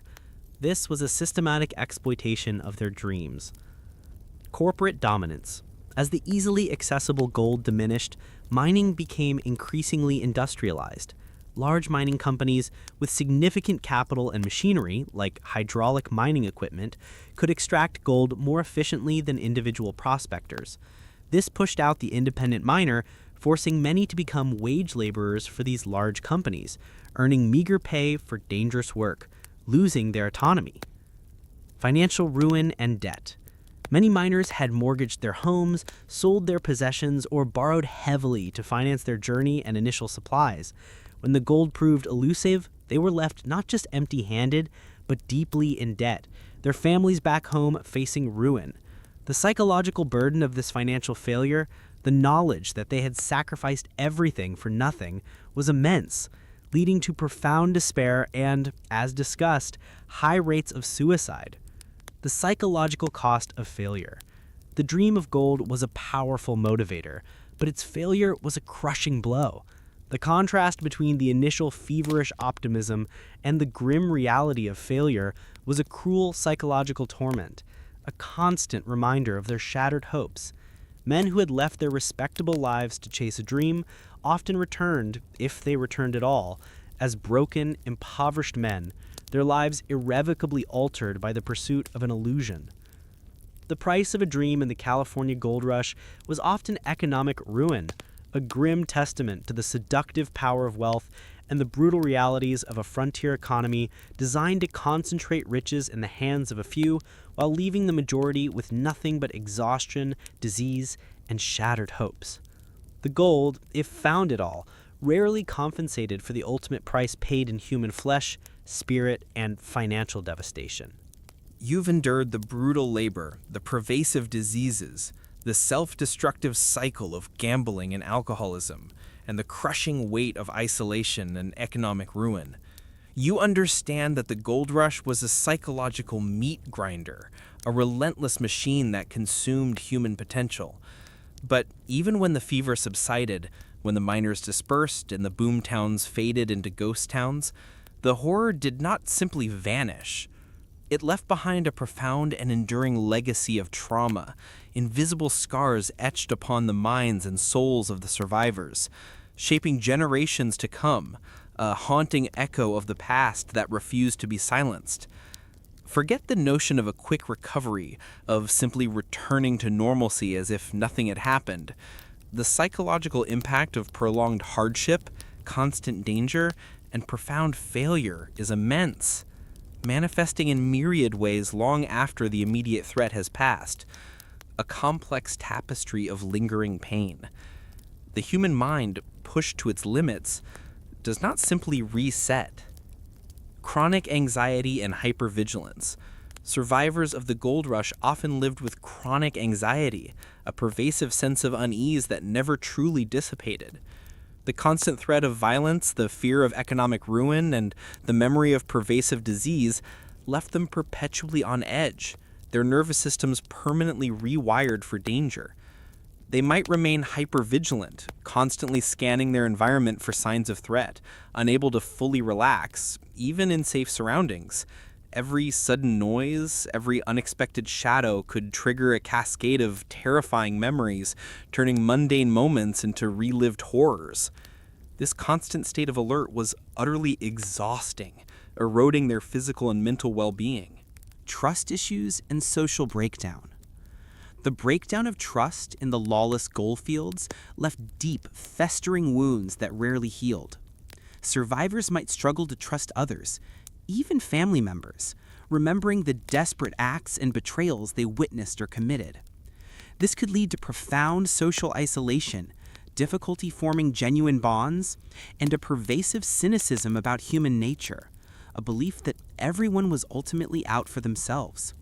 This was a systematic exploitation of their dreams. Corporate dominance. As the easily accessible gold diminished, mining became increasingly industrialized. Large mining companies with significant capital and machinery, like hydraulic mining equipment, could extract gold more efficiently than individual prospectors. This pushed out the independent miner, forcing many to become wage laborers for these large companies, earning meager pay for dangerous work, losing their autonomy. Financial ruin and debt. Many miners had mortgaged their homes, sold their possessions, or borrowed heavily to finance their journey and initial supplies. When the gold proved elusive, they were left not just empty-handed, but deeply in debt, their families back home facing ruin. The psychological burden of this financial failure, the knowledge that they had sacrificed everything for nothing, was immense, leading to profound despair and, as discussed, high rates of suicide. The psychological cost of failure. The dream of gold was a powerful motivator, but its failure was a crushing blow. The contrast between the initial feverish optimism and the grim reality of failure was a cruel psychological torment, a constant reminder of their shattered hopes. Men who had left their respectable lives to chase a dream often returned, if they returned at all, as broken, impoverished men, their lives irrevocably altered by the pursuit of an illusion. The price of a dream in the California gold rush was often economic ruin, a grim testament to the seductive power of wealth and the brutal realities of a frontier economy designed to concentrate riches in the hands of a few while leaving the majority with nothing but exhaustion, disease, and shattered hopes. The gold, if found at all, rarely compensated for the ultimate price paid in human flesh, spirit, and financial devastation. You've endured the brutal labor, the pervasive diseases, the self-destructive cycle of gambling and alcoholism, and the crushing weight of isolation and economic ruin. You understand that the gold rush was a psychological meat grinder, a relentless machine that consumed human potential. But even when the fever subsided, when the miners dispersed and the boom towns faded into ghost towns, the horror did not simply vanish. It left behind a profound and enduring legacy of trauma, invisible scars etched upon the minds and souls of the survivors, shaping generations to come, a haunting echo of the past that refused to be silenced. Forget the notion of a quick recovery, of simply returning to normalcy as if nothing had happened. The psychological impact of prolonged hardship, constant danger, and profound failure is immense, manifesting in myriad ways long after the immediate threat has passed. A complex tapestry of lingering pain. The human mind, pushed to its limits, does not simply reset. Chronic anxiety and hypervigilance. Survivors of the gold rush often lived with chronic anxiety, a pervasive sense of unease that never truly dissipated. The constant threat of violence, the fear of economic ruin, and the memory of pervasive disease left them perpetually on edge, their nervous systems permanently rewired for danger. They might remain hypervigilant, constantly scanning their environment for signs of threat, unable to fully relax, even in safe surroundings. Every sudden noise, every unexpected shadow could trigger a cascade of terrifying memories, turning mundane moments into relived horrors. This constant state of alert was utterly exhausting, eroding their physical and mental well-being. Trust issues and social breakdown. The breakdown of trust in the lawless goldfields left deep, festering wounds that rarely healed. Survivors might struggle to trust others, even family members, remembering the desperate acts and betrayals they witnessed or committed. This could lead to profound social isolation, difficulty forming genuine bonds, and a pervasive cynicism about human nature, a belief that everyone was ultimately out for themselves.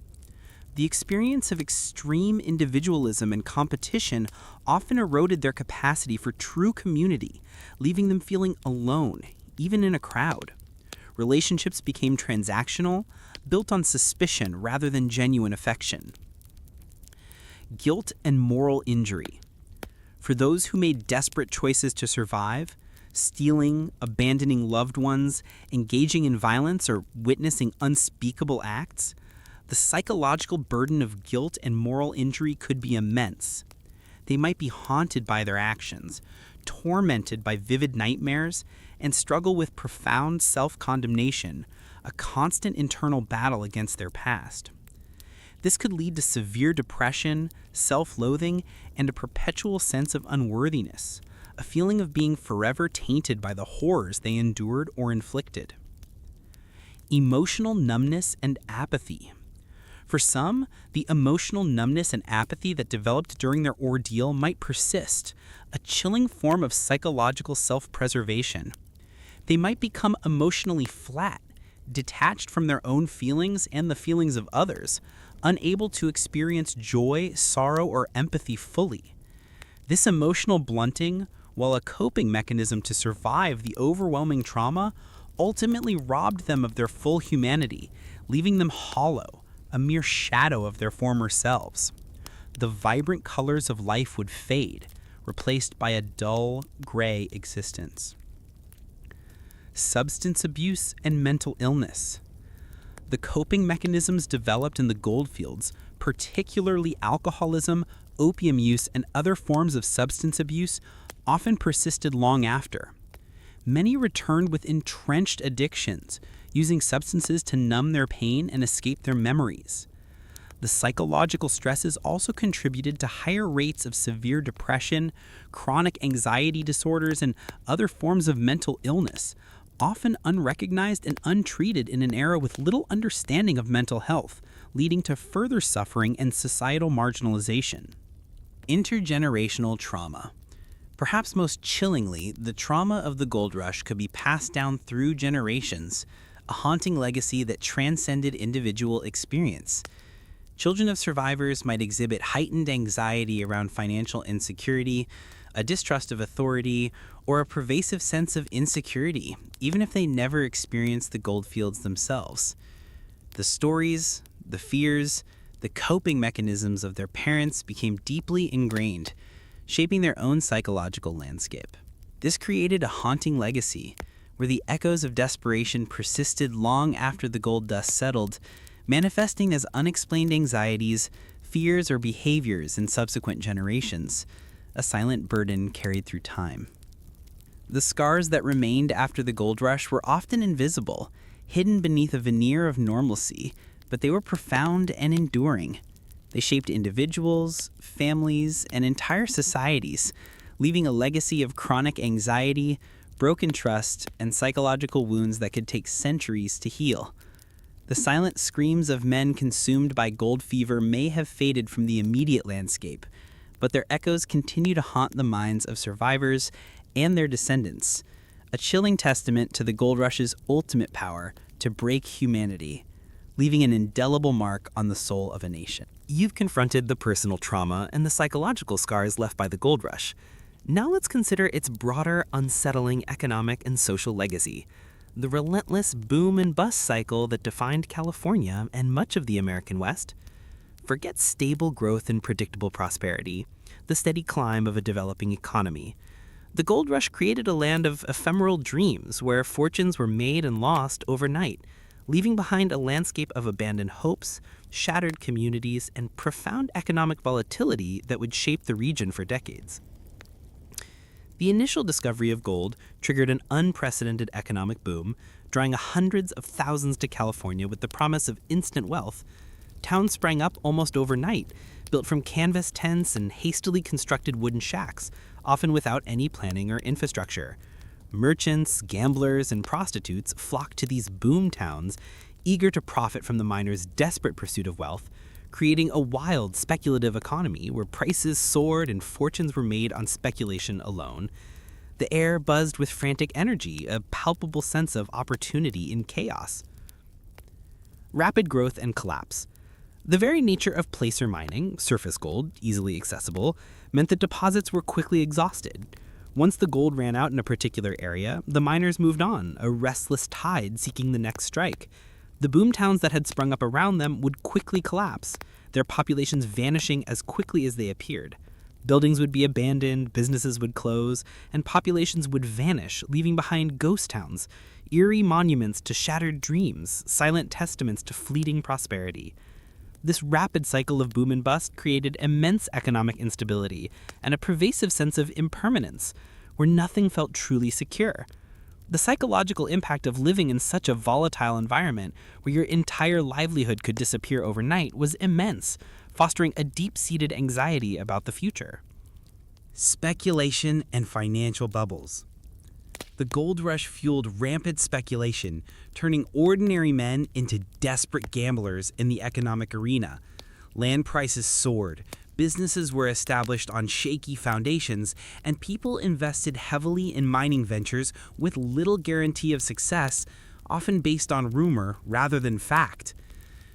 The experience of extreme individualism and competition often eroded their capacity for true community, leaving them feeling alone, even in a crowd. Relationships became transactional, built on suspicion rather than genuine affection. Guilt and moral injury. For those who made desperate choices to survive, stealing, abandoning loved ones, engaging in violence, or witnessing unspeakable acts, the psychological burden of guilt and moral injury could be immense. They might be haunted by their actions, tormented by vivid nightmares, and struggle with profound self-condemnation, a constant internal battle against their past. This could lead to severe depression, self-loathing, and a perpetual sense of unworthiness, a feeling of being forever tainted by the horrors they endured or inflicted. Emotional numbness and apathy. For some, the emotional numbness and apathy that developed during their ordeal might persist, a chilling form of psychological self-preservation. They might become emotionally flat, detached from their own feelings and the feelings of others, unable to experience joy, sorrow, or empathy fully. This emotional blunting, while a coping mechanism to survive the overwhelming trauma, ultimately robbed them of their full humanity, leaving them hollow, a mere shadow of their former selves. The vibrant colors of life would fade, replaced by a dull, gray existence. Substance abuse and mental illness. The coping mechanisms developed in the goldfields, particularly alcoholism, opium use, and other forms of substance abuse, often persisted long after. Many returned with entrenched addictions, using substances to numb their pain and escape their memories. The psychological stresses also contributed to higher rates of severe depression, chronic anxiety disorders, and other forms of mental illness, often unrecognized and untreated in an era with little understanding of mental health, leading to further suffering and societal marginalization. Intergenerational trauma. Perhaps most chillingly, the trauma of the gold rush could be passed down through generations, a haunting legacy that transcended individual experience. Children of survivors might exhibit heightened anxiety around financial insecurity, a distrust of authority, or a pervasive sense of insecurity, even if they never experienced the goldfields themselves. The stories, the fears, the coping mechanisms of their parents became deeply ingrained, shaping their own psychological landscape. This created a haunting legacy, where the echoes of desperation persisted long after the gold dust settled, manifesting as unexplained anxieties, fears, or behaviors in subsequent generations, a silent burden carried through time. The scars that remained after the gold rush were often invisible, hidden beneath a veneer of normalcy, but they were profound and enduring. They shaped individuals, families, and entire societies, leaving a legacy of chronic anxiety, broken trust, and psychological wounds that could take centuries to heal. The silent screams of men consumed by gold fever may have faded from the immediate landscape, but their echoes continue to haunt the minds of survivors and their descendants, a chilling testament to the gold rush's ultimate power to break humanity, leaving an indelible mark on the soul of a nation. You've confronted the personal trauma and the psychological scars left by the gold rush. Now let's consider its broader, unsettling economic and social legacy, the relentless boom and bust cycle that defined California and much of the American West. Forget stable growth and predictable prosperity, the steady climb of a developing economy. The gold rush created a land of ephemeral dreams where fortunes were made and lost overnight, leaving behind a landscape of abandoned hopes, shattered communities, and profound economic volatility that would shape the region for decades. The initial discovery of gold triggered an unprecedented economic boom, drawing hundreds of thousands to California with the promise of instant wealth. Towns sprang up almost overnight, built from canvas tents and hastily constructed wooden shacks, often without any planning or infrastructure. Merchants, gamblers, and prostitutes flocked to these boom towns, eager to profit from the miners' desperate pursuit of wealth, creating a wild, speculative economy where prices soared and fortunes were made on speculation alone. The air buzzed with frantic energy, a palpable sense of opportunity in chaos. Rapid growth and collapse. The very nature of placer mining, surface gold, easily accessible, meant that deposits were quickly exhausted. Once the gold ran out in a particular area, the miners moved on, a restless tide seeking the next strike. The boom towns that had sprung up around them would quickly collapse, their populations vanishing as quickly as they appeared. Buildings would be abandoned, businesses would close, and populations would vanish, leaving behind ghost towns, eerie monuments to shattered dreams, silent testaments to fleeting prosperity. This rapid cycle of boom and bust created immense economic instability and a pervasive sense of impermanence, where nothing felt truly secure. The psychological impact of living in such a volatile environment, where your entire livelihood could disappear overnight, was immense, fostering a deep-seated anxiety about the future. Speculation and financial bubbles. The gold rush fueled rampant speculation, turning ordinary men into desperate gamblers in the economic arena. Land prices soared, businesses were established on shaky foundations, and people invested heavily in mining ventures with little guarantee of success, often based on rumor rather than fact.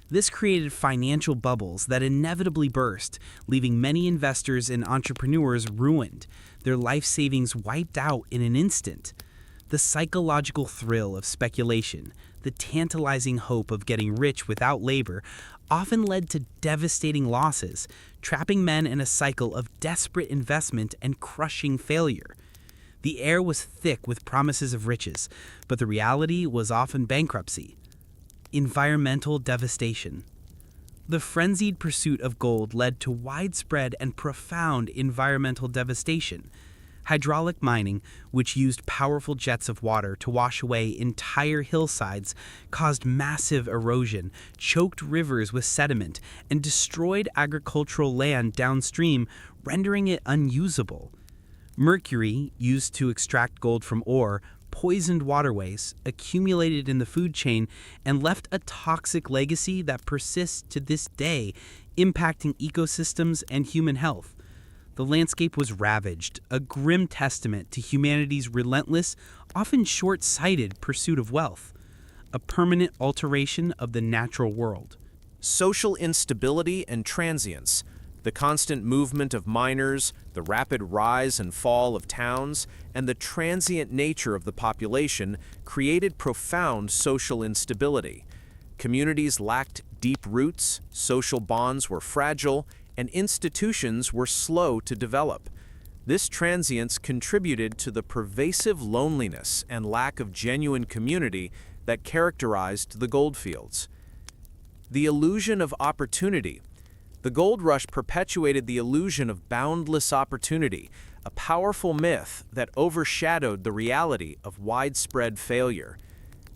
This created financial bubbles that inevitably burst, leaving many investors and entrepreneurs ruined, their life savings wiped out in an instant. The psychological thrill of speculation, the tantalizing hope of getting rich without labor, often led to devastating losses, trapping men in a cycle of desperate investment and crushing failure. The air was thick with promises of riches, but the reality was often bankruptcy. Environmental devastation. The frenzied pursuit of gold led to widespread and profound environmental devastation. Hydraulic mining, which used powerful jets of water to wash away entire hillsides, caused massive erosion, choked rivers with sediment, and destroyed agricultural land downstream, rendering it unusable. Mercury, used to extract gold from ore, poisoned waterways, accumulated in the food chain, and left a toxic legacy that persists to this day, impacting ecosystems and human health. The landscape was ravaged, a grim testament to humanity's relentless, often short-sighted pursuit of wealth, a permanent alteration of the natural world. Social instability and transience. The constant movement of miners, the rapid rise and fall of towns, and the transient nature of the population created profound social instability. Communities lacked deep roots, social bonds were fragile, and institutions were slow to develop. This transience contributed to the pervasive loneliness and lack of genuine community that characterized the goldfields. The illusion of opportunity. The gold rush perpetuated the illusion of boundless opportunity, a powerful myth that overshadowed the reality of widespread failure.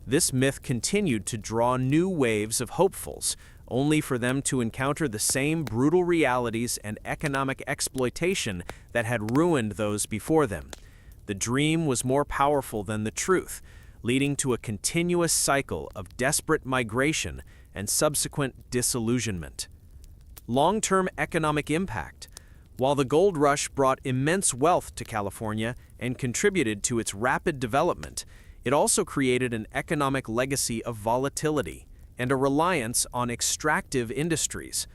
This myth continued to draw new waves of hopefuls, only for them to encounter the same brutal realities and economic exploitation that had ruined those before them. The dream was more powerful than the truth, leading to a continuous cycle of desperate migration and subsequent disillusionment. Long-term economic impact. While the gold rush brought immense wealth to California and contributed to its rapid development, it also created an economic legacy of volatility and a reliance on extractive industries.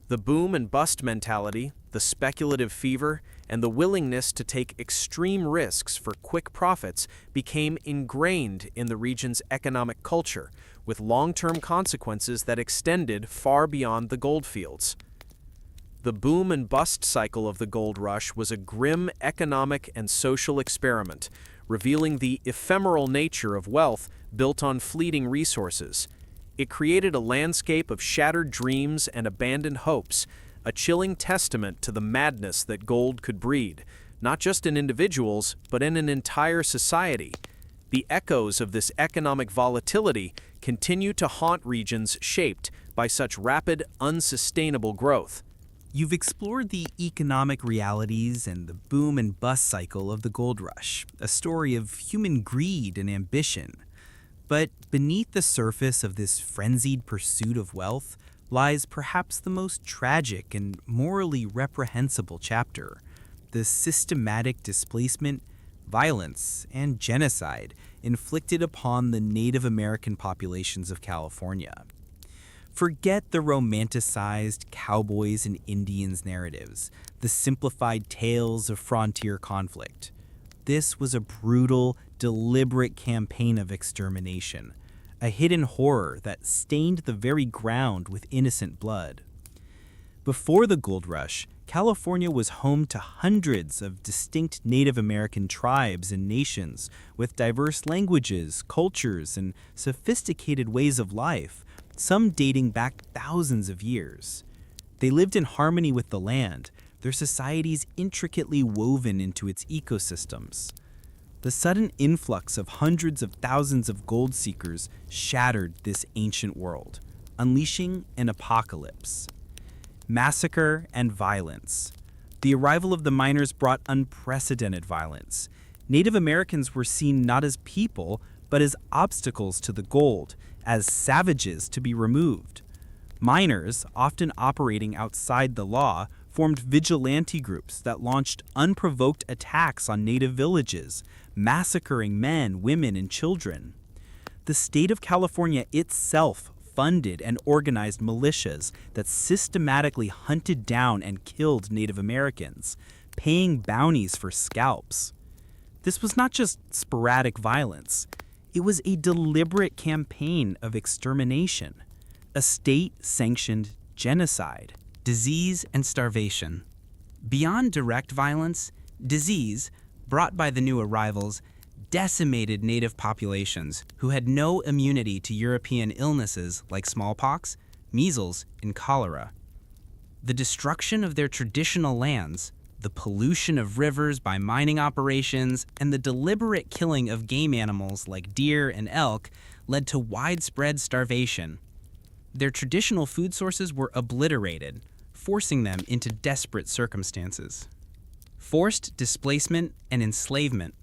The boom and bust mentality, the speculative fever, and the willingness to take extreme risks for quick profits became ingrained in the region's economic culture, with long-term consequences that extended far beyond the goldfields. The boom and bust cycle of the gold rush was a grim economic and social experiment, revealing the ephemeral nature of wealth built on fleeting resources. It created a landscape of shattered dreams and abandoned hopes, a chilling testament to the madness that gold could breed, not just in individuals, but in an entire society. The echoes of this economic volatility continue to haunt regions shaped by such rapid, unsustainable growth. You've explored the economic realities and the boom and bust cycle of the gold rush, a story of human greed and ambition. But beneath the surface of this frenzied pursuit of wealth lies perhaps the most tragic and morally reprehensible chapter: the systematic displacement, violence, and genocide inflicted upon the Native American populations of California. Forget the romanticized cowboys and Indians narratives, the simplified tales of frontier conflict. This was a brutal, deliberate campaign of extermination, a hidden horror that stained the very ground with innocent blood. Before the gold rush, California was home to hundreds of distinct Native American tribes and nations with diverse languages, cultures, and sophisticated ways of life, some dating back thousands of years. They lived in harmony with the land, their societies intricately woven into its ecosystems. The sudden influx of hundreds of thousands of gold seekers shattered this ancient world, unleashing an apocalypse. Massacre and violence. The arrival of the miners brought unprecedented violence. Native Americans were seen not as people, but as obstacles to the gold, as savages to be removed. Miners, often operating outside the law, formed vigilante groups that launched unprovoked attacks on native villages, massacring men, women, and children. The state of California itself funded and organized militias that systematically hunted down and killed Native Americans, paying bounties for scalps. This was not just sporadic violence. It was a deliberate campaign of extermination, a state-sanctioned genocide. Disease and starvation. Beyond direct violence, disease, brought by the new arrivals, decimated native populations who had no immunity to European illnesses like smallpox, measles, and cholera. The destruction of their traditional lands, the pollution of rivers by mining operations, and the deliberate killing of game animals like deer and elk led to widespread starvation. Their traditional food sources were obliterated, forcing them into desperate circumstances. Forced displacement and enslavement.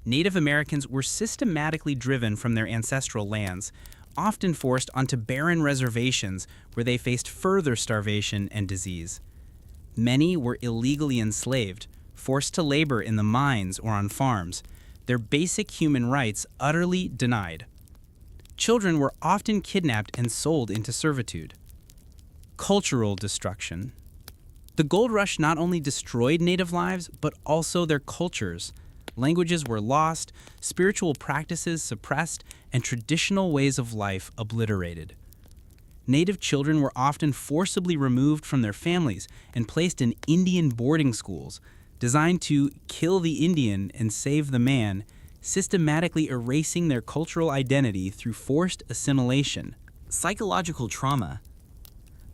Native Americans were systematically driven from their ancestral lands, often forced onto barren reservations where they faced further starvation and disease. Many were illegally enslaved, forced to labor in the mines or on farms, their basic human rights utterly denied. Children were often kidnapped and sold into servitude. Cultural destruction. The gold rush not only destroyed native lives, but also their cultures. Languages were lost, spiritual practices suppressed, and traditional ways of life obliterated. Native children were often forcibly removed from their families and placed in Indian boarding schools, designed to kill the Indian and save the man, systematically erasing their cultural identity through forced assimilation. Psychological trauma.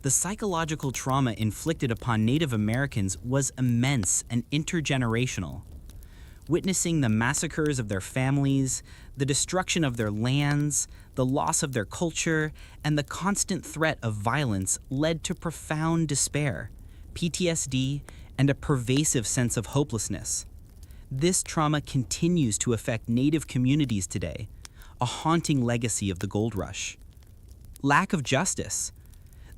The psychological trauma inflicted upon Native Americans was immense and intergenerational. Witnessing the massacres of their families, the destruction of their lands, the loss of their culture, and the constant threat of violence led to profound despair, PTSD, and a pervasive sense of hopelessness. This trauma continues to affect Native communities today, a haunting legacy of the gold rush. Lack of justice.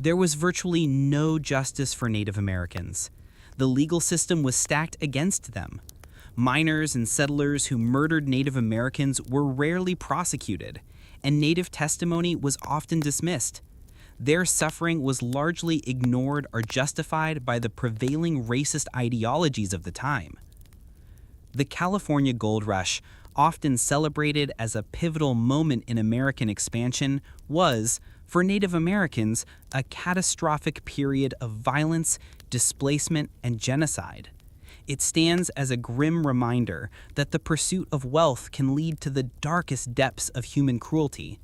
There was virtually no justice for Native Americans. The legal system was stacked against them. Miners and settlers who murdered Native Americans were rarely prosecuted, and Native testimony was often dismissed. Their suffering was largely ignored or justified by the prevailing racist ideologies of the time. The California Gold Rush, often celebrated as a pivotal moment in American expansion, was, for Native Americans, a catastrophic period of violence, displacement, and genocide. It stands as a grim reminder that the pursuit of wealth can lead to the darkest depths of human cruelty,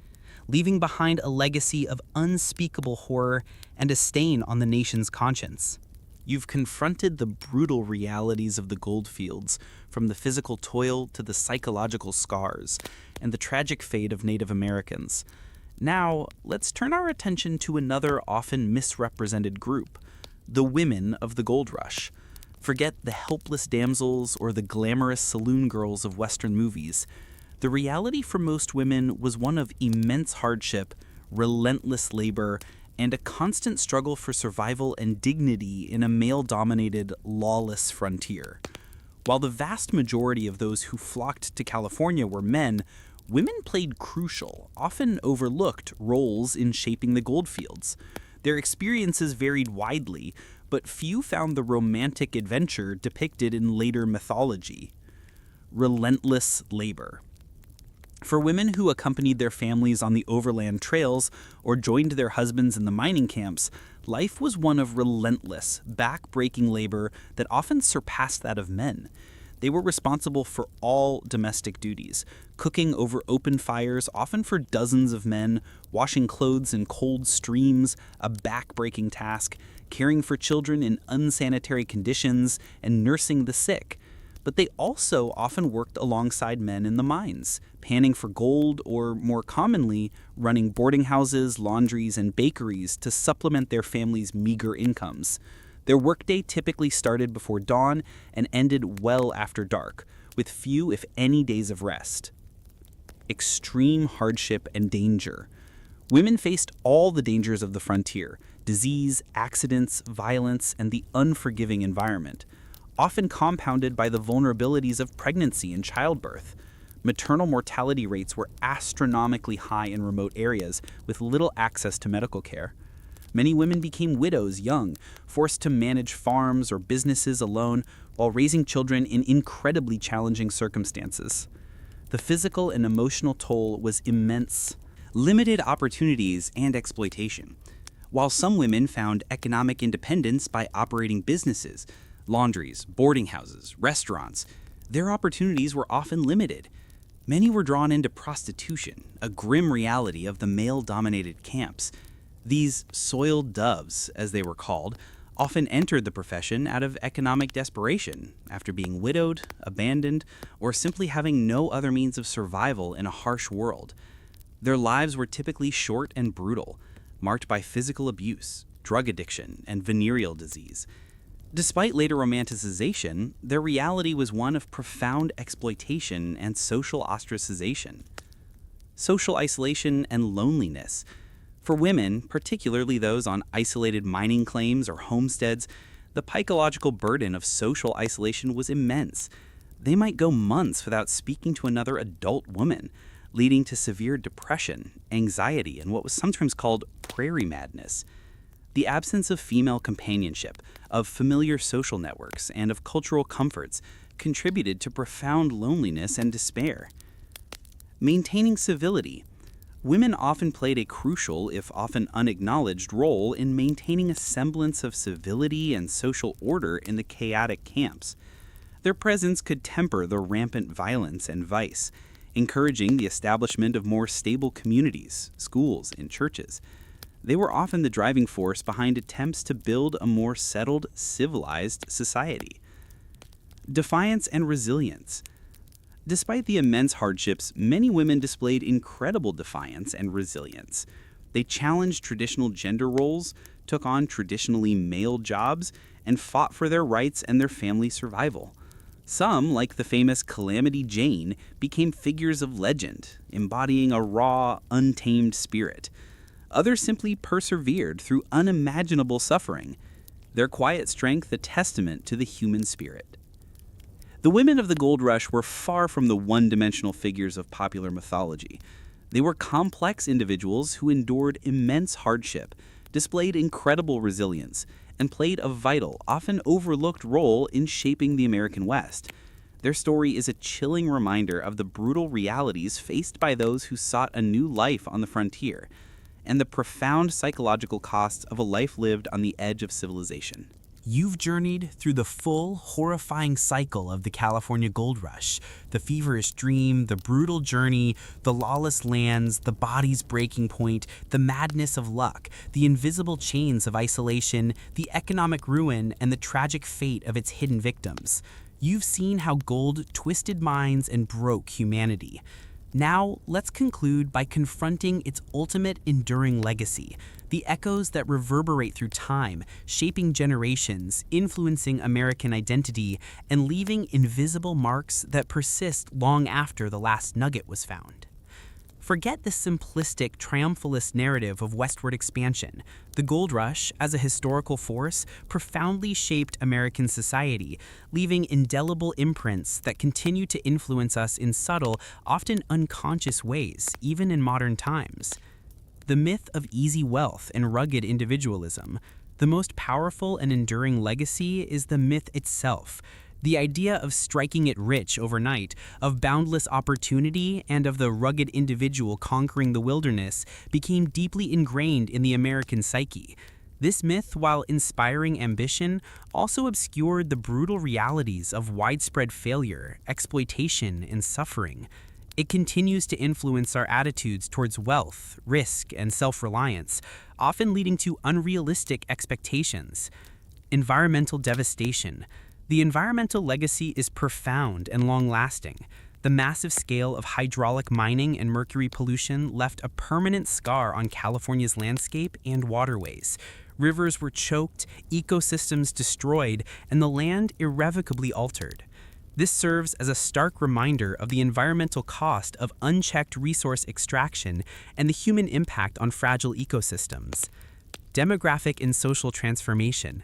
leaving behind a legacy of unspeakable horror and a stain on the nation's conscience. You've confronted the brutal realities of the goldfields, from the physical toil to the psychological scars, and the tragic fate of Native Americans. Now, let's turn our attention to another often misrepresented group, the women of the gold rush. Forget the helpless damsels or the glamorous saloon girls of Western movies. The reality for most women was one of immense hardship, relentless labor, and a constant struggle for survival and dignity in a male-dominated, lawless frontier. While the vast majority of those who flocked to California were men, women played crucial, often overlooked roles in shaping the goldfields. Their experiences varied widely, but few found the romantic adventure depicted in later mythology. Relentless labor. For women who accompanied their families on the overland trails or joined their husbands in the mining camps, life was one of relentless, back-breaking labor that often surpassed that of men. They were responsible for all domestic duties, cooking over open fires, often for dozens of men, washing clothes in cold streams, a back-breaking task, caring for children in unsanitary conditions, and nursing the sick. But they also often worked alongside men in the mines, panning for gold or, more commonly, running boarding houses, laundries, and bakeries to supplement their families' meager incomes. Their workday typically started before dawn and ended well after dark, with few, if any, days of rest. Extreme hardship and danger. Women faced all the dangers of the frontier: disease, accidents, violence, and the unforgiving environment, often compounded by the vulnerabilities of pregnancy and childbirth. Maternal mortality rates were astronomically high in remote areas with little access to medical care. Many women became widows young, forced to manage farms or businesses alone while raising children in incredibly challenging circumstances. The physical and emotional toll was immense. Limited opportunities and exploitation. While some women found economic independence by operating businesses, laundries, boarding houses, restaurants, their opportunities were often limited. Many were drawn into prostitution, a grim reality of the male-dominated camps. These soiled doves, as they were called, often entered the profession out of economic desperation, after being widowed, abandoned, or simply having no other means of survival in a harsh world. Their lives were typically short and brutal, marked by physical abuse, drug addiction, and venereal disease. Despite later romanticization, their reality was one of profound exploitation and social ostracization. Social isolation and loneliness. For women, particularly those on isolated mining claims or homesteads, the psychological burden of social isolation was immense. They might go months without speaking to another adult woman, leading to severe depression, anxiety, and what was sometimes called prairie madness. The absence of female companionship, of familiar social networks, and of cultural comforts contributed to profound loneliness and despair. Maintaining civility. Women often played a crucial, if often unacknowledged, role in maintaining a semblance of civility and social order in the chaotic camps. Their presence could temper the rampant violence and vice, encouraging the establishment of more stable communities, schools, and churches. They were often the driving force behind attempts to build a more settled, civilized society. Defiance and resilience. Despite the immense hardships, many women displayed incredible defiance and resilience. They challenged traditional gender roles, took on traditionally male jobs, and fought for their rights and their family survival. Some, like the famous Calamity Jane, became figures of legend, embodying a raw, untamed spirit. Others simply persevered through unimaginable suffering, their quiet strength a testament to the human spirit. The women of the gold rush were far from the one-dimensional figures of popular mythology. They were complex individuals who endured immense hardship, displayed incredible resilience, and played a vital, often overlooked role in shaping the American West. Their story is a chilling reminder of the brutal realities faced by those who sought a new life on the frontier, and the profound psychological costs of a life lived on the edge of civilization. You've journeyed through the full, horrifying cycle of the California Gold Rush, the feverish dream, the brutal journey, the lawless lands, the body's breaking point, the madness of luck, the invisible chains of isolation, the economic ruin, and the tragic fate of its hidden victims. You've seen how gold twisted minds and broke humanity. Now, let's conclude by confronting its ultimate enduring legacy, the echoes that reverberate through time, shaping generations, influencing American identity, and leaving invisible marks that persist long after the last nugget was found. Forget the simplistic, triumphalist narrative of westward expansion. The gold rush, as a historical force, profoundly shaped American society, leaving indelible imprints that continue to influence us in subtle, often unconscious ways, even in modern times. The myth of easy wealth and rugged individualism. The most powerful and enduring legacy is the myth itself. The idea of striking it rich overnight, of boundless opportunity, and of the rugged individual conquering the wilderness became deeply ingrained in the American psyche. This myth, while inspiring ambition, also obscured the brutal realities of widespread failure, exploitation, and suffering. It continues to influence our attitudes towards wealth, risk, and self-reliance, often leading to unrealistic expectations. Environmental devastation. The environmental legacy is profound and long-lasting. The massive scale of hydraulic mining and mercury pollution left a permanent scar on California's landscape and waterways. Rivers were choked, ecosystems destroyed, and the land irrevocably altered. This serves as a stark reminder of the environmental cost of unchecked resource extraction and the human impact on fragile ecosystems. Demographic and social transformation.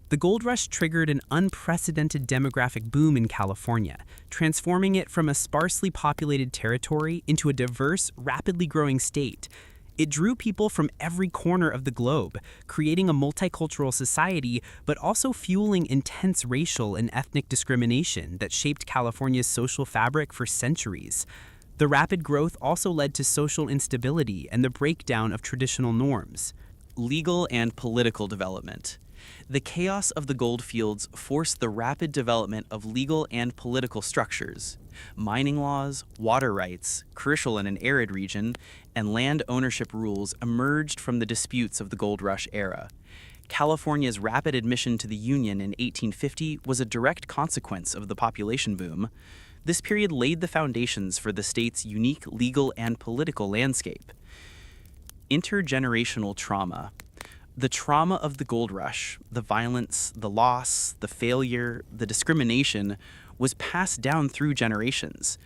The gold rush triggered an unprecedented demographic boom in California, transforming it from a sparsely populated territory into a diverse, rapidly growing state. It drew people from every corner of the globe, creating a multicultural society, but also fueling intense racial and ethnic discrimination that shaped California's social fabric for centuries. The rapid growth also led to social instability and the breakdown of traditional norms. Legal and political development. The chaos of the gold fields forced the rapid development of legal and political structures. Mining laws, water rights, crucial in an arid region, and land ownership rules emerged from the disputes of the gold rush era. California's rapid admission to the Union in 1850 was a direct consequence of the population boom. This period laid the foundations for the state's unique legal and political landscape. Intergenerational trauma. The trauma of the gold rush, the violence, the loss, the failure, the discrimination, was passed down through generations.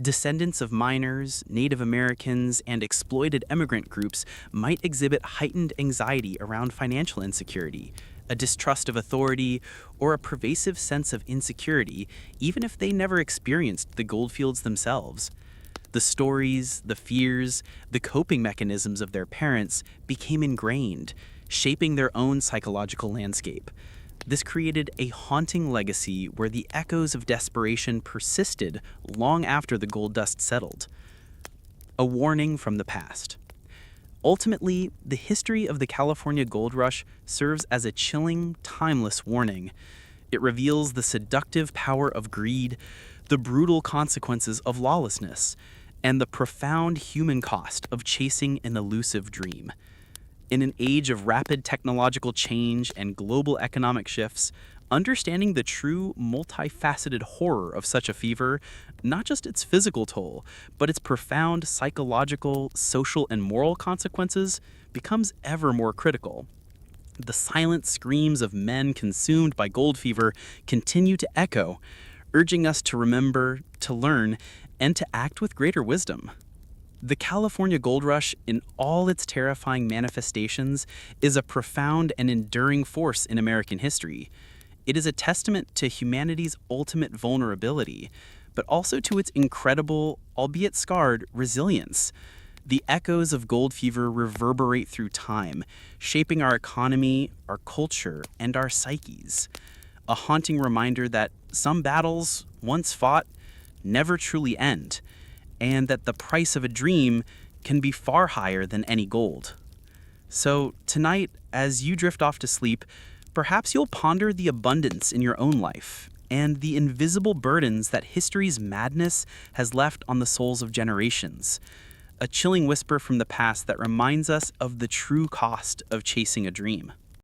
Descendants of miners, Native Americans, and exploited immigrant groups might exhibit heightened anxiety around financial insecurity, a distrust of authority, or a pervasive sense of insecurity, even if they never experienced the goldfields themselves. The stories, the fears, the coping mechanisms of their parents became ingrained, shaping their own psychological landscape. This created a haunting legacy where the echoes of desperation persisted long after the gold dust settled. A warning from the past. Ultimately, the history of the California gold rush serves as a chilling, timeless warning. It reveals the seductive power of greed, the brutal consequences of lawlessness, and the profound human cost of chasing an elusive dream. In an age of rapid technological change and global economic shifts, understanding the true multifaceted horror of such a fever, not just its physical toll, but its profound psychological, social, and moral consequences, becomes ever more critical. The silent screams of men consumed by gold fever continue to echo, urging us to remember, to learn, and to act with greater wisdom. The California gold rush, in all its terrifying manifestations, is a profound and enduring force in American history. It is a testament to humanity's ultimate vulnerability, but also to its incredible, albeit scarred, resilience. The echoes of gold fever reverberate through time, shaping our economy, our culture, and our psyches. A haunting reminder that some battles, once fought, never truly end, and that the price of a dream can be far higher than any gold. So tonight, as you drift off to sleep, perhaps you'll ponder the abundance in your own life and the invisible burdens that history's madness has left on the souls of generations. A chilling whisper from the past that reminds us of the true cost of chasing a dream.